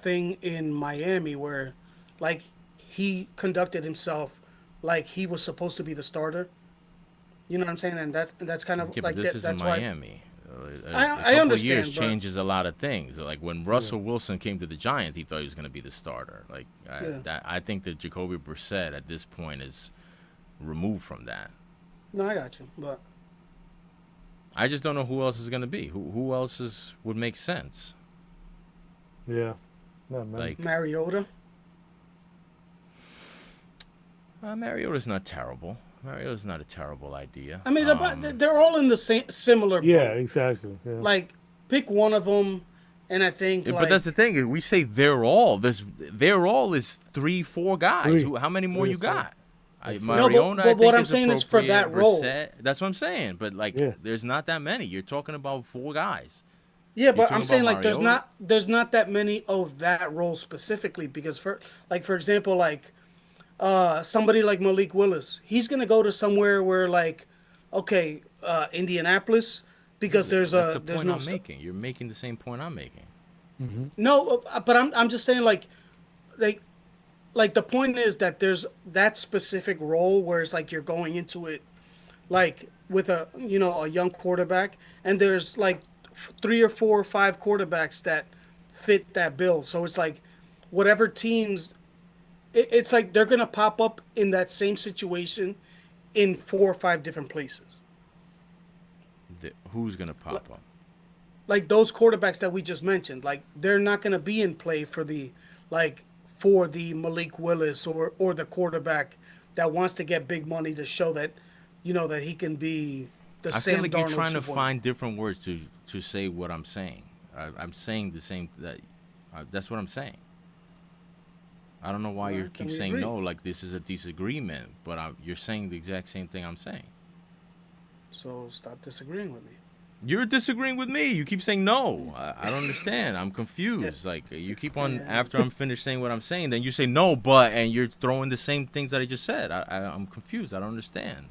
thing in Miami where, like, he conducted himself like he was supposed to be the starter. You know what I'm saying? And that's kind of like but this is that's in Miami. I understand. Of years changes a lot of things. Like, when Russell Wilson came to the Giants, he thought he was going to be the starter. Like, I think that Jacoby Brissett at this point is removed from that. No, I got you, but I just don't know who else is going to be. Who else would make sense? Yeah. No, man. like Mariota. Mariota's not terrible. Mariota's not a terrible idea. I mean, they're all in the same similar. Yeah, exactly. Yeah. Like, pick one of them, and I think. But that's the thing. We say they're all. They're all is 3-4 guys. How many more you got? Mariota, but what I'm saying is for that role. Brissett, that's what I'm saying. But there's not that many. You're talking about 4 guys. Yeah, but I'm saying, like, there's not that many of that role specifically, because for example, like, somebody like Malik Willis, he's gonna go to somewhere where, like, Indianapolis, because That's the point I'm making. You're making the same point I'm making. No, but I'm just saying like like the point is that there's that specific role where it's like you're going into it like with a a young quarterback, and there's like three or four or five quarterbacks that fit that bill. So it's like whatever teams, it's like they're gonna pop up in that same situation in four or five different places. Who's gonna pop up? Like those quarterbacks that we just mentioned, like they're not gonna be in play for the like for the Malik Willis or the quarterback that wants to get big money to show that that he can be the I feel Sam like you're Darnold trying to 2.0. find different words to say what I'm saying. I'm saying the same that. That's what I'm saying. I don't know why you Alright, then keep we saying agree. no, like this is a disagreement, but you're saying the exact same thing I'm saying. So stop disagreeing with me. You're disagreeing with me. You keep saying no. I don't understand. I'm confused. Like you keep on Yeah. after I'm finished saying what I'm saying, then you say no, but and you're throwing the same things that I just said. I'm confused. I don't understand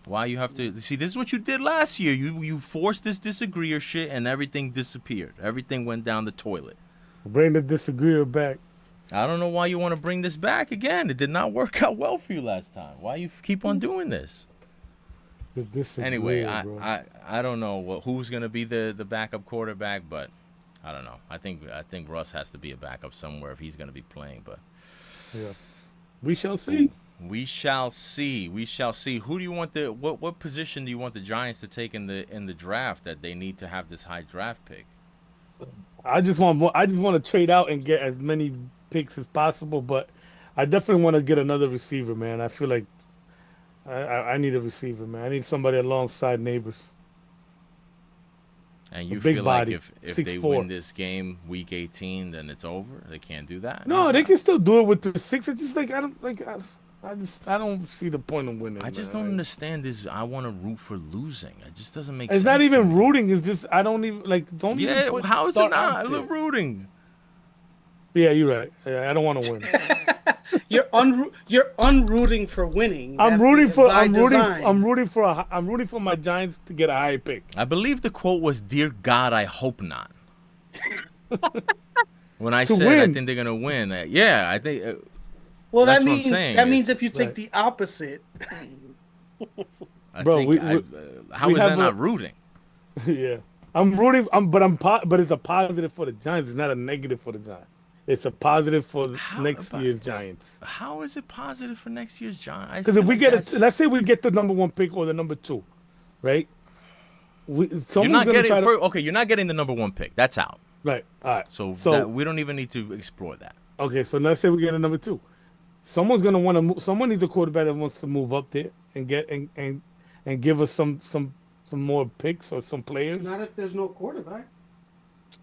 why you have to see. This is what you did last year. You forced this disagreeer shit, and everything disappeared. Everything went down the toilet. Bring the disagreeer back. I don't know why you want to bring this back again. It did not work out well for you last time. Why you keep on doing this? The disagreeer, Anyway, bro. I don't know who's gonna be the backup quarterback, but I don't know. I think Russ has to be a backup somewhere if he's gonna be playing. But Yeah. We shall see. we shall see. We shall see. Who do you want the what position do you want the Giants to take in the draft that they need to have this high draft pick? I just want more. I just want to trade out and get as many picks as possible, but I definitely want to get another receiver, man. I feel like I need a receiver, man. I need somebody alongside Neighbors. And A you big feel like body, if they 6'4". win this game week 18, then it's over. They can't do that. No, they can still do it with the six. It's just like I don't like. I don't see the point of winning. I just man. don't understand this. I want to root for losing. It just doesn't make It's sense. not to even me. rooting. It's just I don't even like. Don't even Yeah, put. how is it start not? out I there. love rooting. Yeah, you're right. Yeah, I don't want to win. You're unrooting for winning. I'm That- rooting for. by design. I'm rooting for. I'm rooting for my Giants to get a high pick. I believe the quote was, "Dear God, I hope not." When I To said I win. think they're gonna win, yeah, I think. Well, That's that what I'm means saying. that means It's- if you take Right. the opposite, I Bro, think we- how we is have that a- not rooting? Yeah, but it's a positive for the Giants. It's not a negative for the Giants. It's a positive for How next about- year's Giants. How is it positive for next year's John? Because if we get let's say we get the number one pick or the number two, right? you're Someone's not gonna getting try to, okay. You're not getting the number one pick. That's out. right. All right. So, So that, we don't even need to explore that. okay, so let's say we get a number two. Someone's gonna want to move. Someone needs a quarterback that wants to move up there and get and give us some more picks or some players. not if there's no quarterback.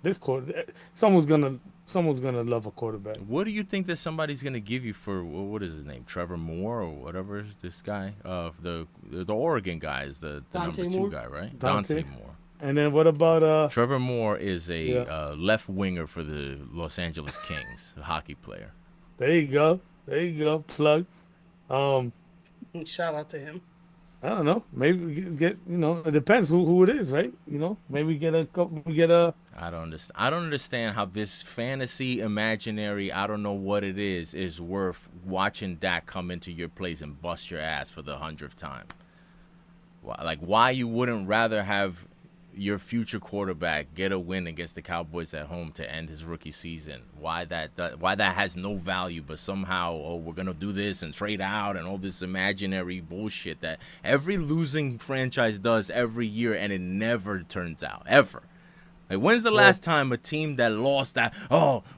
This quarter, someone's gonna love a quarterback. What do you think that somebody's gonna give you for what is his name, Trevor Moore or whatever is this guy? The Oregon guy is the Dante number Moore? two guy, right? Dante. Moore. And then what about Trevor Moore is a Yeah. left winger for the Los Angeles Kings, a hockey player. There you go. There you go. Plug. Shout out to him. I don't know. Maybe we get it depends who it is, right? Maybe we get a couple. We get a. I don't understand. I don't understand how this fantasy, imaginary, I don't know what it is worth watching Dak come into your place and bust your ass for the 100th time. Why you wouldn't rather have your future quarterback get a win against the Cowboys at home to end his rookie season? Why that has no value, but somehow, we're gonna do this and trade out and all this imaginary bullshit that every losing franchise does every year, and it never turns out ever. Like, when's the last time a team that lost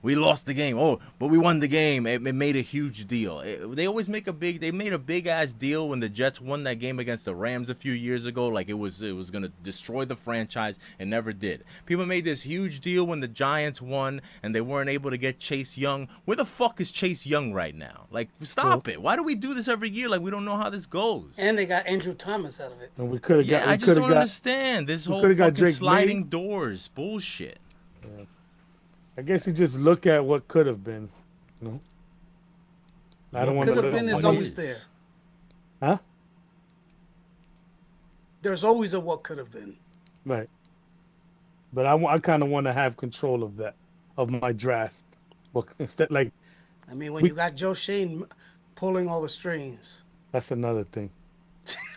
we lost the game, but we won the game, it made a huge deal? They always make they made a big ass deal when the Jets won that game against the Rams a few years ago, like it was gonna destroy the franchise. It never did. People made this huge deal when the Giants won and they weren't able to get Chase Young. Where the fuck is Chase Young right now? Like, stop it. Why do we do this every year? Like, we don't know how this goes. And they got Andrew Thomas out of it. And we could have got. I just don't understand this whole coulda got fucking Drake sliding May. doors bullshit. I guess you just look at what could have been. I don't want Could to. have been is What always there. Huh? There's always a what could have been. Right. But I kind of want to have control of that. of my draft. But instead, like I mean, when we, you got Joe Shane pulling all the strings. that's another thing.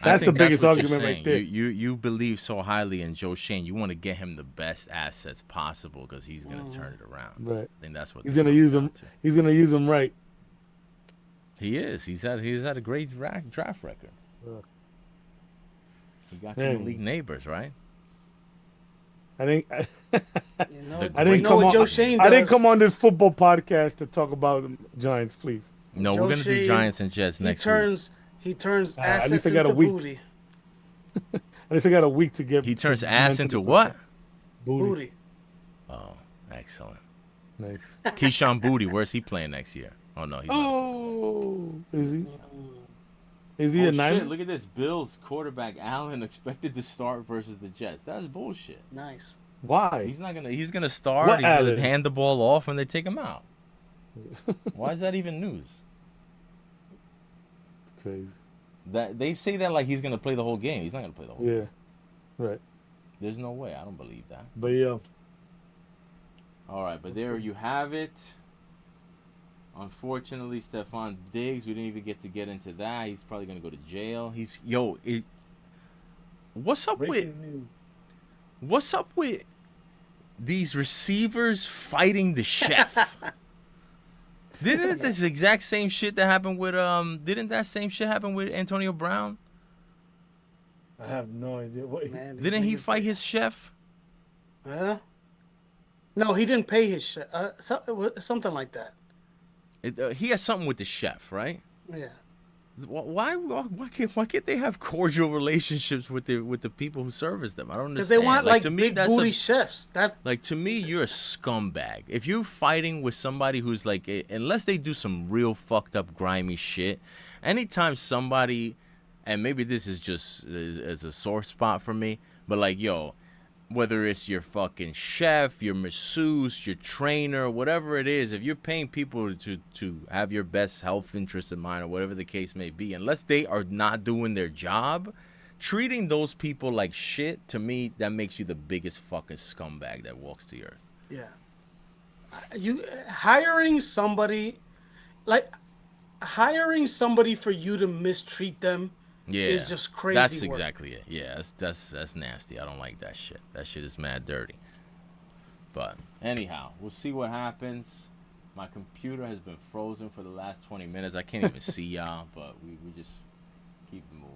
I That's the think that's biggest what you're argument right saying. there. You believe so highly in Joe Shane. You want to get him the best assets possible because he's gonna turn it around. Right. I think that's what He's this gonna comes use down them. to. He's gonna use them right. He is. He's had a great draft record. He got you Dang. elite neighbors, right? I think You know, The I didn't you know come what on. Joe Shane I does. didn't come on this football podcast to talk about Giants, please. No, Joe we're gonna do Shane, Giants and Jets He next week. turns At least assets I got a into week. booty. At least I got a week to get. He turns to ass mentally into prepare. what? Booty. Booty. Oh, excellent. Nice. Keyshawn Booty, where's he playing next year? Oh no, he's not. Oh, is he? Is he Oh a nine? shit! Look at this. Bills quarterback Allen expected to start versus the Jets. That's bullshit. Nice. Why? He's not gonna. He's gonna start. What He's gonna Allen? hand the ball off when they take him out. Why is that even news? Crazy. That they say that like he's gonna play the whole game. He's not gonna play the whole game. Yeah. Right. There's no way. I don't believe that. But yeah. All right, but there you have it. Unfortunately, Stephon Diggs, we didn't even get into that. He's probably gonna go to jail. What's up with Breaking news. what's up with these receivers fighting the chef? Didn't this exact same shit that happened with didn't that same shit happen with Antonio Brown? I have no idea. What? Man, these Didn't he niggas- fight his chef? Huh? No, he didn't pay his shit. Something like that. He has something with the chef, right? Yeah. Why can't they have cordial relationships with the people who service them? I don't Because understand. they want like to me, big that's booty chefs. That's like to me, you're a scumbag. If you're fighting with somebody who's like, unless they do some real fucked up, grimy shit, anytime somebody, and maybe this is just as a sore spot for me, but like, yo, whether it's your fucking chef, your masseuse, your trainer, whatever it is, if you're paying people to have your best health interest in mind or whatever the case may be, unless they are not doing their job, treating those people like shit, to me, that makes you the biggest fucking scumbag that walks the earth. yeah. You hiring somebody for you to mistreat them Yeah, is just crazy. That's work. exactly it. Yeah, that's nasty. I don't like that shit. That shit is mad dirty. But anyhow, we'll see what happens. My computer has been frozen for the last 20 minutes. I can't even see y'all, but we just keep it moving.